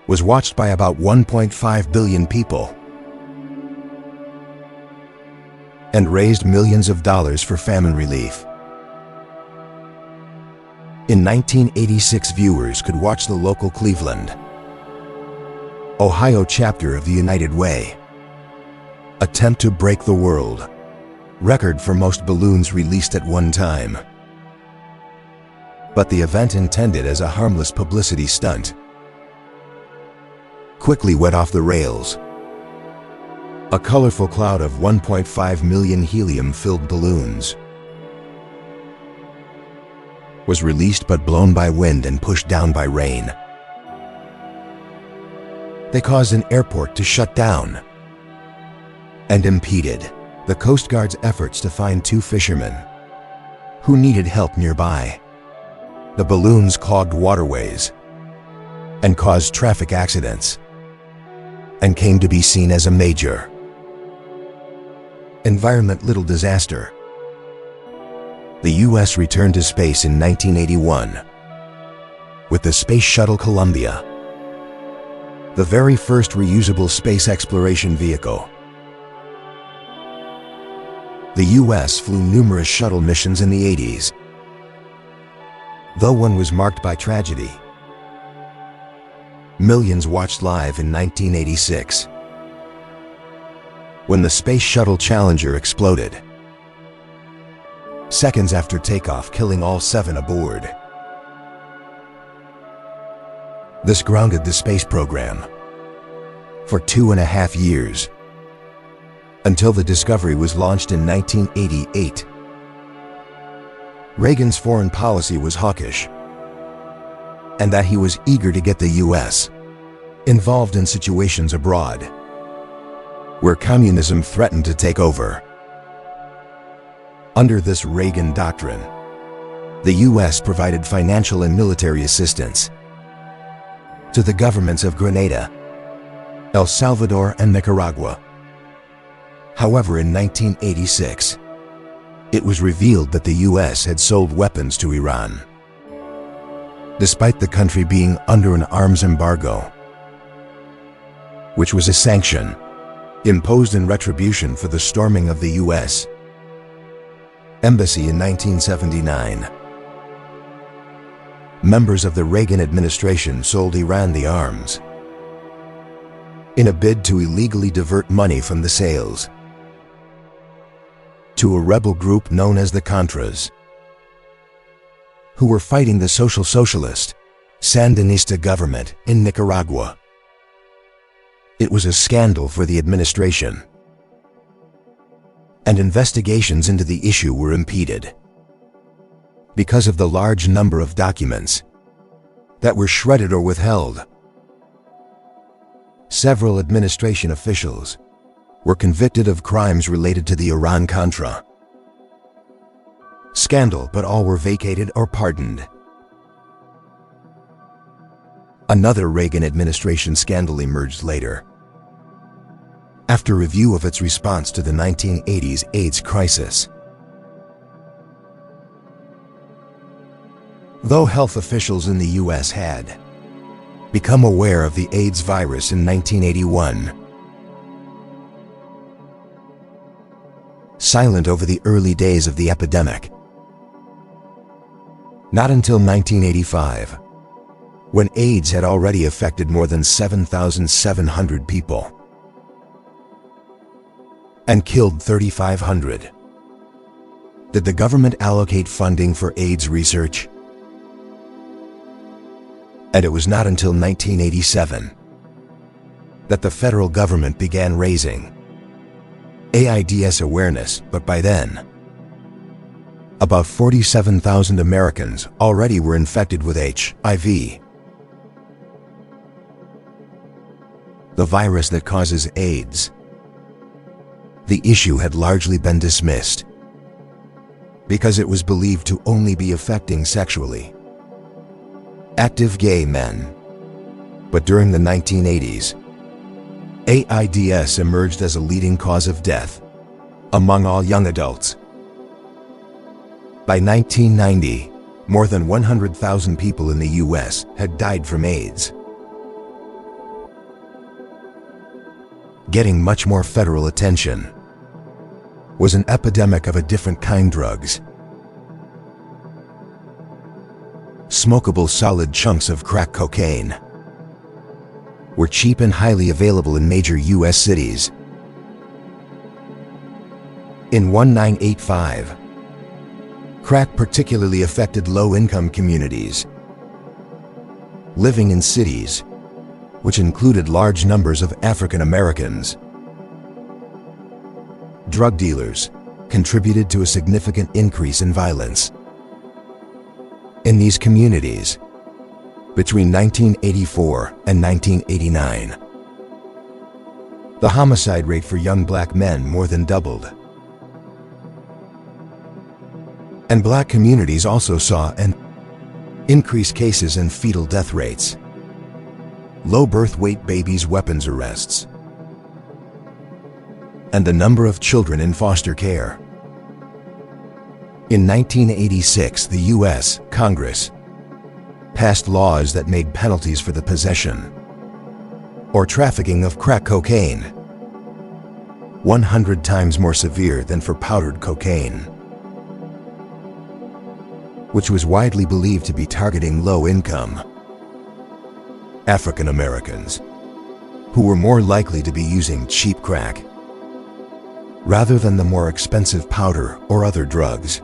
was watched by about 1.5 billion people and raised millions of dollars for famine relief. In 1986, viewers could watch the local Cleveland, Ohio chapter of the United Way attempt to break the world record for most balloons released at one time. But the event, intended as a harmless publicity stunt, quickly went off the rails. A colorful cloud of 1.5 million helium-filled balloons was released, but blown by wind and pushed down by rain. They caused an airport to shut down and impeded the Coast Guard's efforts to find two fishermen who needed help nearby. The balloons clogged waterways and caused traffic accidents, and came to be seen as a major environmental disaster. The U.S. returned to space in 1981 with the Space Shuttle Columbia, the very first reusable space exploration vehicle. The U.S. flew numerous shuttle missions in the 80s, though one was marked by tragedy. Millions watched live in 1986, when the Space Shuttle Challenger exploded, seconds after takeoff, killing all 7 aboard. This grounded the space program for 2.5 years, until the Discovery was launched in 1988. Reagan's foreign policy was hawkish, and that he was eager to get the U.S. involved in situations abroad where communism threatened to take over. Under this Reagan doctrine, the U.S. provided financial and military assistance to the governments of Grenada, El Salvador, and Nicaragua. However, in 1986, it was revealed that the U.S. had sold weapons to Iran, despite the country being under an arms embargo, which was a sanction imposed in retribution for the storming of the U.S. Embassy in 1979. Members of the Reagan administration sold Iran the arms in a bid to illegally divert money from the sales to a rebel group known as the Contras, who were fighting the Socialist Sandinista government in Nicaragua. It was a scandal for the administration, and investigations into the issue were impeded because of the large number of documents that were shredded or withheld. Several administration officials were convicted of crimes related to the Iran-Contra scandal, but all were vacated or pardoned. Another Reagan administration scandal emerged later, after review of its response to the 1980s AIDS crisis. Though health officials in the U.S. had become aware of the AIDS virus in 1981, silent over the early days of the epidemic. Not until 1985, when AIDS had already affected more than 7,700 people and killed 3,500, did the government allocate funding for AIDS research. And it was not until 1987 that the federal government began raising AIDS awareness, but by then, about 47,000 Americans already were infected with HIV. The virus that causes AIDS. The issue had largely been dismissed because it was believed to only be affecting sexually active gay men. But during the 1980s, AIDS emerged as a leading cause of death among all young adults. By 1990, more than 100,000 people in the US had died from AIDS. Getting much more federal attention was an epidemic of a different kind: drugs. Smokable solid chunks of crack cocaine were cheap and highly available in major US cities. In 1985, crack particularly affected low-income communities living in cities which included large numbers of African Americans. Drug dealers contributed to a significant increase in violence in these communities between 1984 and 1989. The homicide rate for young black men more than doubled. And black communities also saw an increased cases in fetal death rates, low birth weight babies, weapons arrests, and the number of children in foster care. In 1986, the U.S. Congress passed laws that made penalties for the possession or trafficking of crack cocaine 100 times more severe than for powdered cocaine, which was widely believed to be targeting low-income African Americans, who were more likely to be using cheap crack rather than the more expensive powder or other drugs,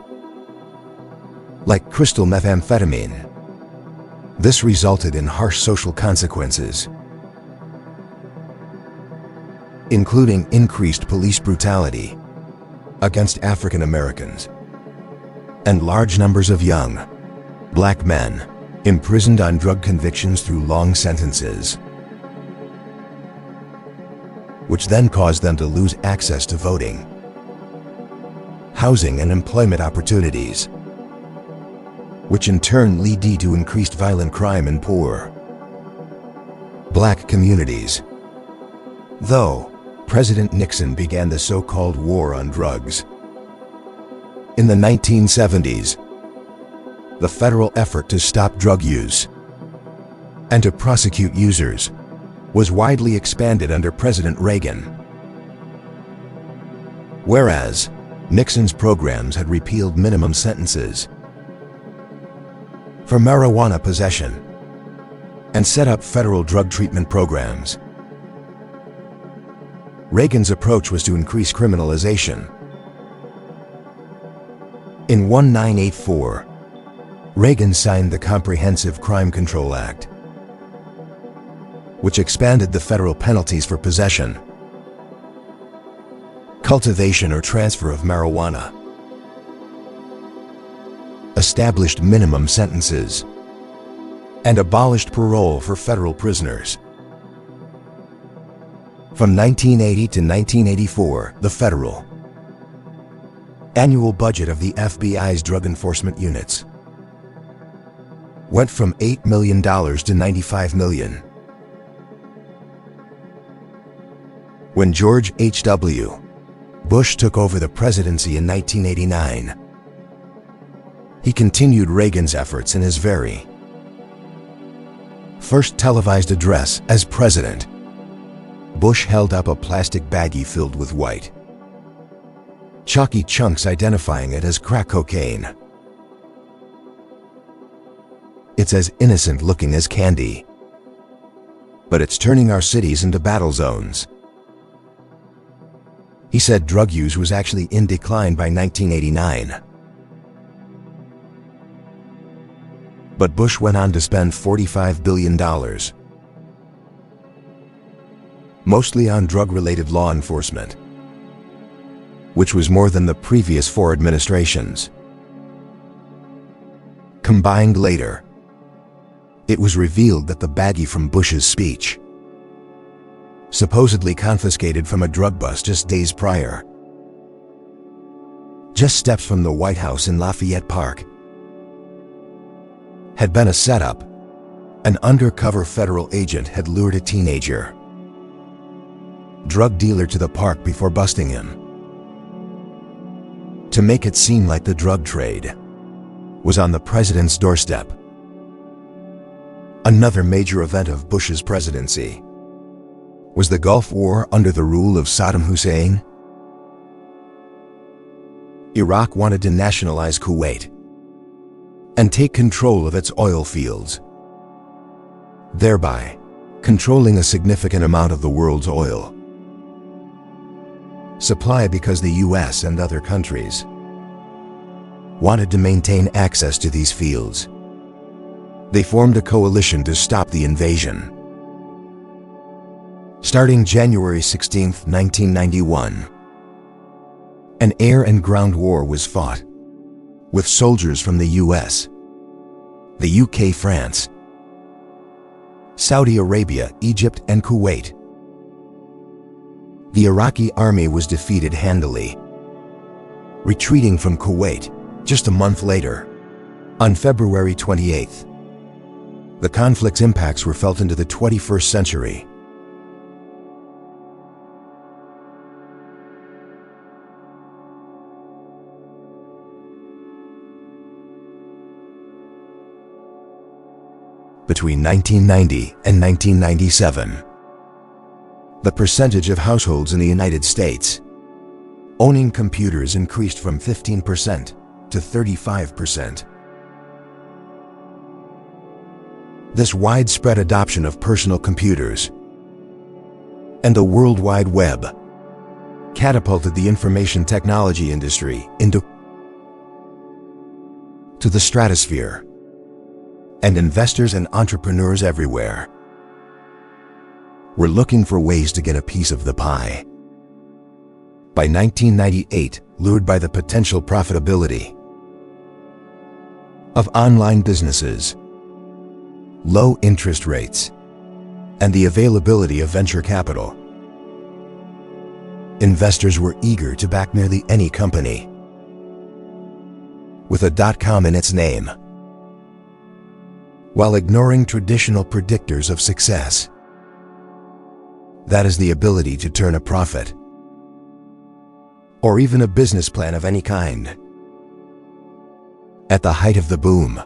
like crystal methamphetamine. This resulted in harsh social consequences, including increased police brutality against African Americans and large numbers of young black men imprisoned on drug convictions through long sentences, which then caused them to lose access to voting, housing, and employment opportunities, which in turn lead to increased violent crime in poor black communities. Though President Nixon began the so-called war on drugs in the 1970s, the federal effort to stop drug use and to prosecute users was widely expanded under President Reagan. Whereas Nixon's programs had repealed minimum sentences for marijuana possession and set up federal drug treatment programs, Reagan's approach was to increase criminalization. In 1984, Reagan signed the Comprehensive Crime Control Act, which expanded the federal penalties for possession, cultivation, or transfer of marijuana, established minimum sentences, and abolished parole for federal prisoners. From 1980 to 1984, the federal annual budget of the FBI's drug enforcement units went from $8 million to $95 million. When George H.W. Bush took over the presidency in 1989, he continued Reagan's efforts in his very first televised address as president. Bush held up a plastic baggie filled with white, chalky chunks, identifying it as crack cocaine. It's as innocent looking as candy, but it's turning our cities into battle zones. He said drug use was actually in decline by 1989. But Bush went on to spend $45 billion, mostly on drug-related law enforcement, which was more than the previous 4 administrations. Combined later, it was revealed that the baggie from Bush's speech, supposedly confiscated from a drug bust just days prior, just steps from the White House in Lafayette Park, had been a setup. An undercover federal agent had lured a teenager drug dealer to the park before busting him, to make it seem like the drug trade was on the president's doorstep. Another major event of Bush's presidency was the Gulf War under the rule of Saddam Hussein. Iraq wanted to nationalize Kuwait and take control of its oil fields, thereby controlling a significant amount of the world's oil supply, because the US and other countries wanted to maintain access to these fields. They formed a coalition to stop the invasion. Starting January 16, 1991, an air and ground war was fought, with soldiers from the US, the UK, France, Saudi Arabia, Egypt, and Kuwait. The Iraqi army was defeated handily, retreating from Kuwait just a month later, on February 28th. The conflict's impacts were felt into the 21st century. Between 1990 and 1997, the percentage of households in the United States owning computers increased from 15% to 35%. This widespread adoption of personal computers and the World Wide Web catapulted the information technology industry into the stratosphere, and investors and entrepreneurs everywhere were looking for ways to get a piece of the pie. By 1998, lured by the potential profitability of online businesses, low interest rates, and the availability of venture capital, investors were eager to back nearly any company with a .com in its name, while ignoring traditional predictors of success. That is the ability to turn a profit, or even a business plan of any kind. At the height of the boom,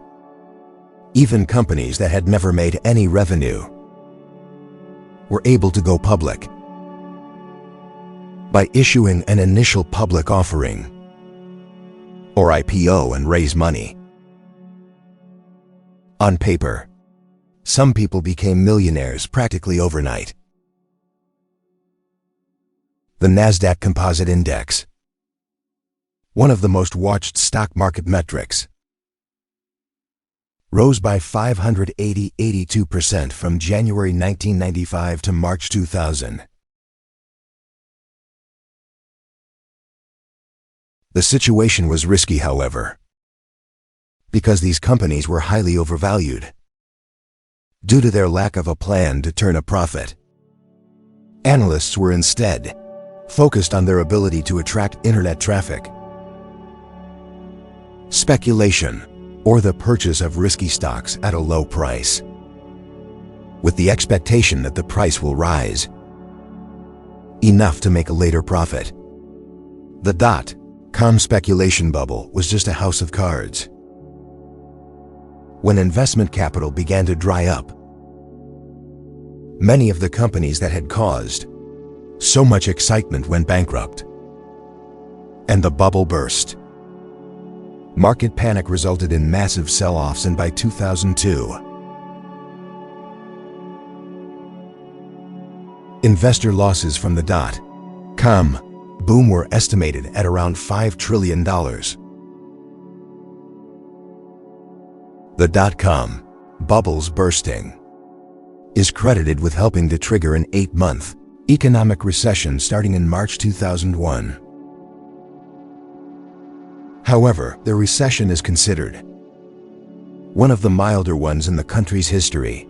even companies that had never made any revenue were able to go public by issuing an initial public offering, or IPO, and raise money. On paper, some people became millionaires practically overnight. The NASDAQ Composite Index, one of the most watched stock market metrics, rose by 582% from January 1995 to March 2000. The situation was risky, however, because these companies were highly overvalued due to their lack of a plan to turn a profit. Analysts were instead focused on their ability to attract internet traffic, speculation, or the purchase of risky stocks at a low price, with the expectation that the price will rise enough to make a later profit. The .com speculation bubble was just a house of cards. When investment capital began to dry up, many of the companies that had caused so much excitement went bankrupt, and the bubble burst. Market panic resulted in massive sell-offs, and by 2002, investor losses from the .com boom were estimated at around $5 trillion. The dot-com bubble's bursting is credited with helping to trigger an 8-month economic recession starting in March 2001. However, the recession is considered one of the milder ones in the country's history.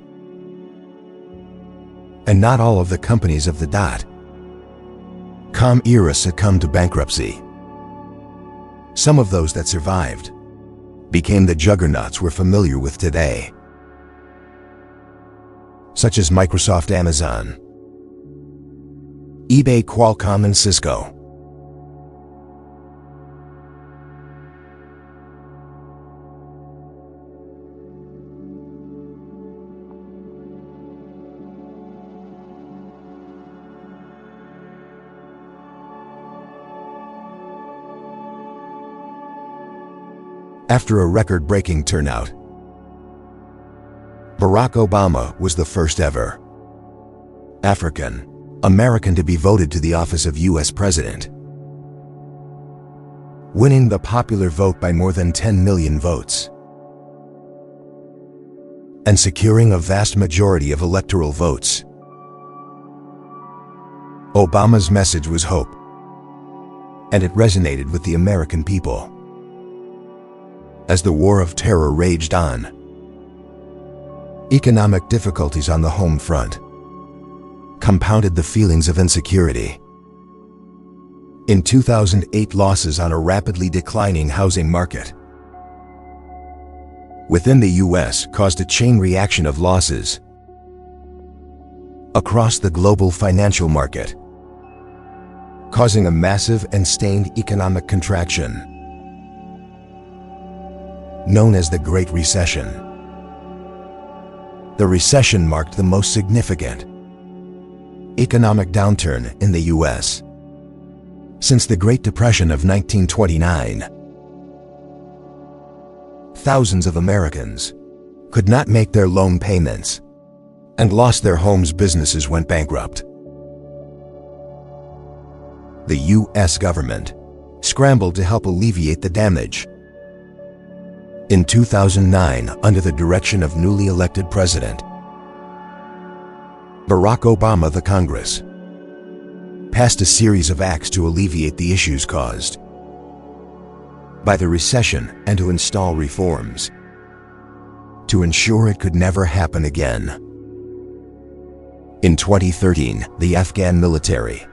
And not all of the companies of the dot-com era succumbed to bankruptcy. Some of those that survived became the juggernauts we're familiar with today, such as Microsoft, Amazon, eBay, Qualcomm, and Cisco. After a record-breaking turnout, Barack Obama was the first ever African American to be voted to the office of U.S. President, winning the popular vote by more than 10 million votes and securing a vast majority of electoral votes. Obama's message was hope, and it resonated with the American people. As the war of terror raged on, economic difficulties on the home front compounded the feelings of insecurity. In 2008, losses on a rapidly declining housing market within the U.S. caused a chain reaction of losses across the global financial market, causing a massive and sustained economic contraction known as the Great Recession. The recession marked the most significant economic downturn in the U.S. since the Great Depression of 1929. Thousands of Americans could not make their loan payments and lost their homes. Businesses went bankrupt. The U.S. government scrambled to help alleviate the damage. In 2009, under the direction of newly elected President Barack Obama, the Congress passed a series of acts to alleviate the issues caused by the recession and to install reforms to ensure it could never happen again. In 2013, the Afghan military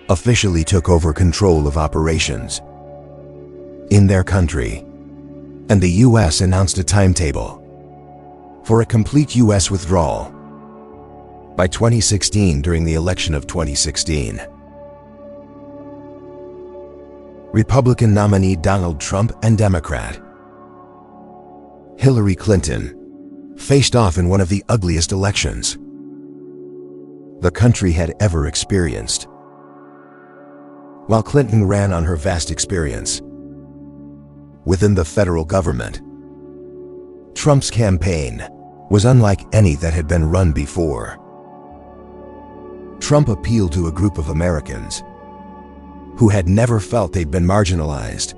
officially took over control of operations in their country, and the U.S. announced a timetable for a complete U.S. withdrawal by 2016 during the election of 2016. Republican nominee Donald Trump and Democrat Hillary Clinton faced off in one of the ugliest elections the country had ever experienced. While Clinton ran on her vast experience within the federal government, Trump's campaign was unlike any that had been run before. Trump appealed to a group of Americans who had never felt they'd been marginalized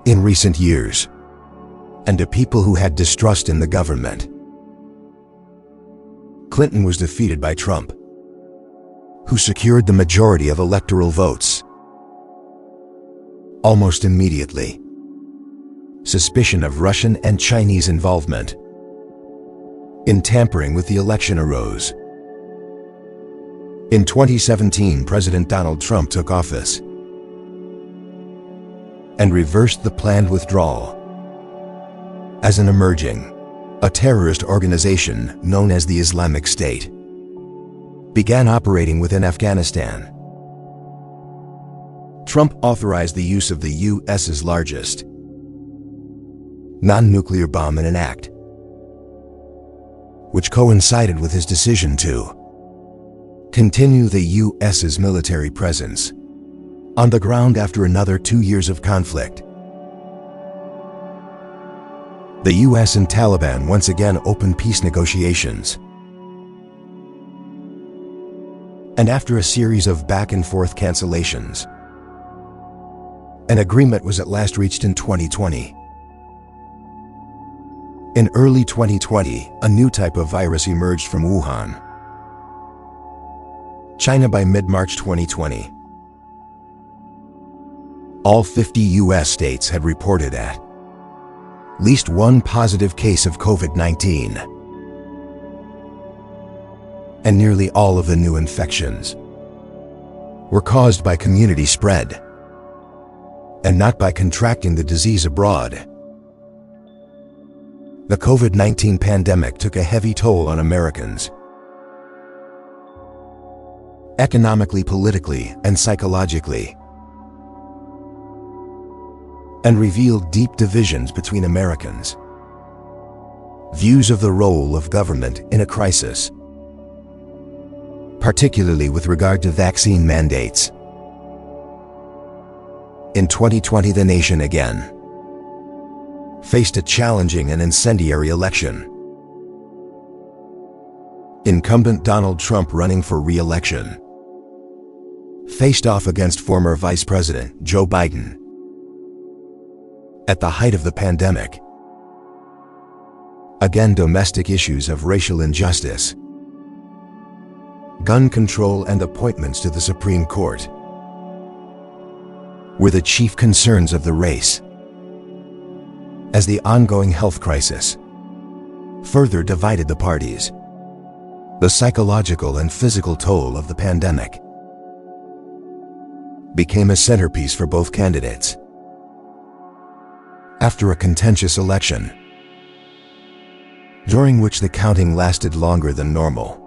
in recent years, and to people who had distrust in the government. Clinton was defeated by Trump, who secured the majority of electoral votes. Almost immediately, suspicion of Russian and Chinese involvement in tampering with the election arose. In 2017, President Donald Trump took office and reversed the planned withdrawal as an emerging, a terrorist organization known as the Islamic State began operating within Afghanistan. Trump authorized the use of the U.S.'s largest non-nuclear bomb in an act which coincided with his decision to continue the U.S.'s military presence on the ground after another 2 years of conflict. The U.S. and Taliban once again opened peace negotiations, and after a series of back-and-forth cancellations, an agreement was at last reached in 2020. In early 2020, a new type of virus emerged from Wuhan, China. By mid-March 2020, all 50 US states had reported at least one positive case of COVID-19. And nearly all of the new infections were caused by community spread and not by contracting the disease abroad. The COVID-19 pandemic took a heavy toll on Americans, economically, politically, and psychologically, and revealed deep divisions between Americans, views of the role of government in a crisis, particularly with regard to vaccine mandates. In 2020, the nation again faced a challenging and incendiary election. Incumbent Donald Trump, running for re-election, faced off against former Vice President Joe Biden. At the height of the pandemic, again, domestic issues of racial injustice, gun control, and appointments to the Supreme Court were the chief concerns of the race, as the ongoing health crisis further divided the parties. The psychological and physical toll of the pandemic became a centerpiece for both candidates. After a contentious election, during which the counting lasted longer than normal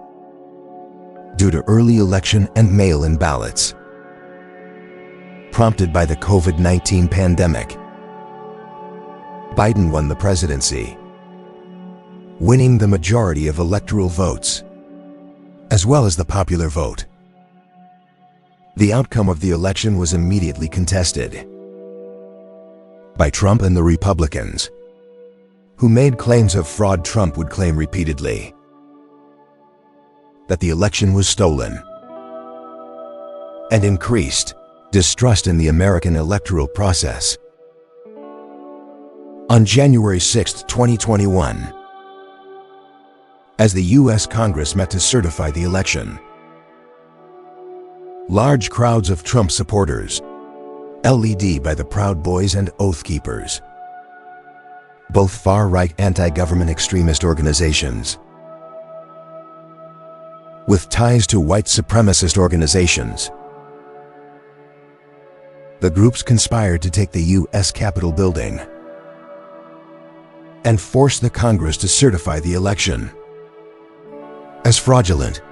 due to early election and mail-in ballots prompted by the COVID-19 pandemic, Biden won the presidency, winning the majority of electoral votes, as well as the popular vote. The outcome of the election was immediately contested by Trump and the Republicans, who made claims of fraud. Trump would claim repeatedly that the election was stolen, and increased distrust in the American electoral process. On January 6, 2021, as the U.S. Congress met to certify the election, large crowds of Trump supporters, led by the Proud Boys and Oath Keepers, both far-right anti-government extremist organizations with ties to white supremacist organizations, the groups conspired to take the U.S. Capitol building and force the Congress to certify the election as fraudulent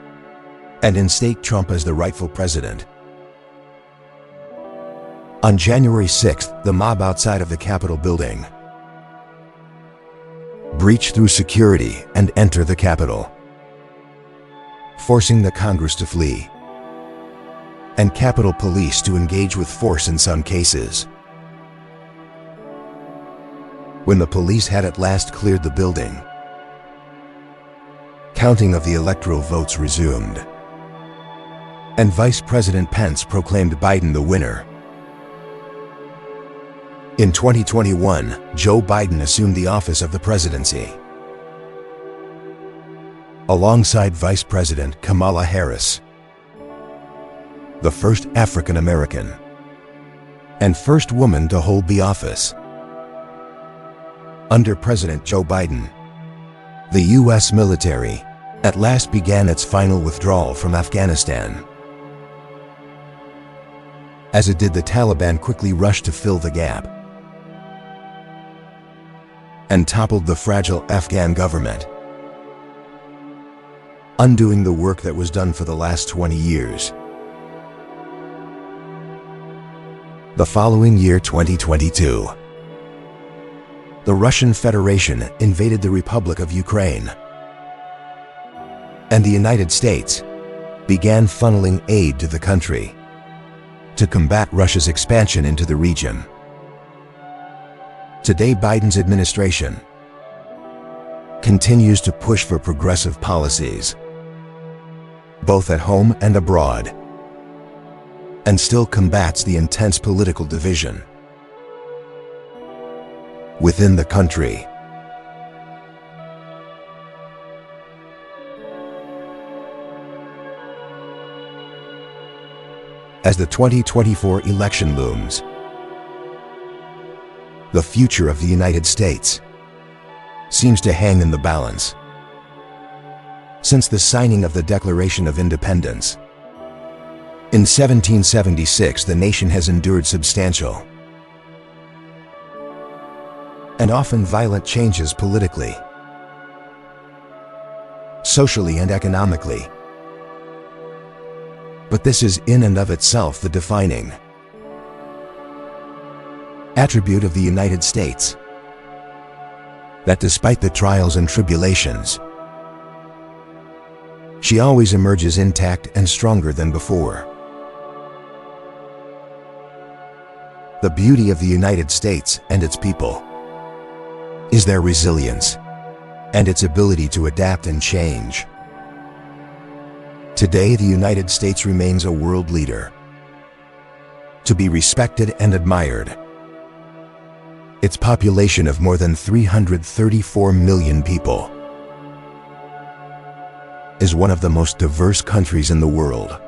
and instate Trump as the rightful president. On January 6th, the mob outside of the Capitol building breached through security and entered the Capitol, forcing the Congress to flee and Capitol Police to engage with force in some cases. When the police had at last cleared the building, counting of the electoral votes resumed, and Vice President Pence proclaimed Biden the winner. In 2021, Joe Biden assumed the office of the presidency, alongside Vice President Kamala Harris, the first African American and first woman to hold the office. Under President Joe Biden, the U.S. military at last began its final withdrawal from Afghanistan. As it did, the Taliban quickly rushed to fill the gap and toppled the fragile Afghan government, undoing the work that was done for the last 20 years. The following year, 2022, the Russian Federation invaded the Republic of Ukraine, and the United States began funneling aid to the country to combat Russia's expansion into the region. Today, Biden's administration continues to push for progressive policies, both at home and abroad, and still combats the intense political division within the country As the 2024 election looms, the future of the United States seems to hang in the balance. Since the signing of the Declaration of Independence in 1776, the nation has endured substantial and often violent changes politically, socially, and economically. But this is in and of itself the defining attribute of the United States, that despite the trials and tribulations, she always emerges intact and stronger than before. The beauty of the United States and its people is their resilience and its ability to adapt and change. Today, the United States remains a world leader, to be respected and admired. Its population of more than 334 million people is one of the most diverse countries in the world.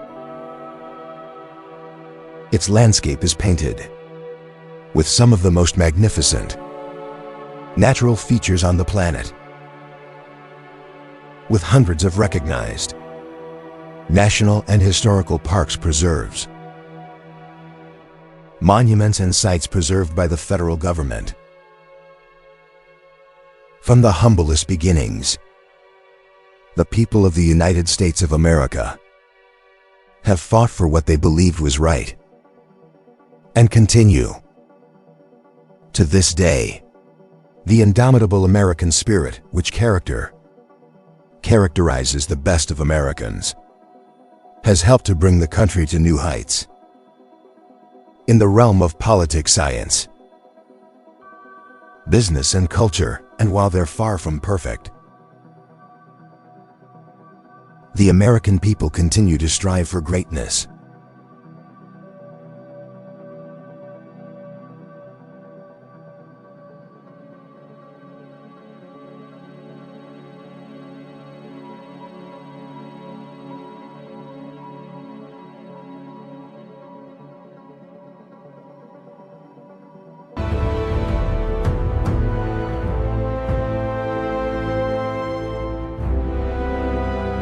Its landscape is painted with some of the most magnificent natural features on the planet, with hundreds of recognized national and historical parks, preserves, monuments, and sites preserved by the federal government. From the humblest beginnings, the people of the United States of America have fought for what they believed was right, and continue to this day. The indomitable American spirit, which characterizes the best of Americans, has helped to bring the country to new heights in the realm of politics, science, business, and culture. And while they're far from perfect, the American people continue to strive for greatness.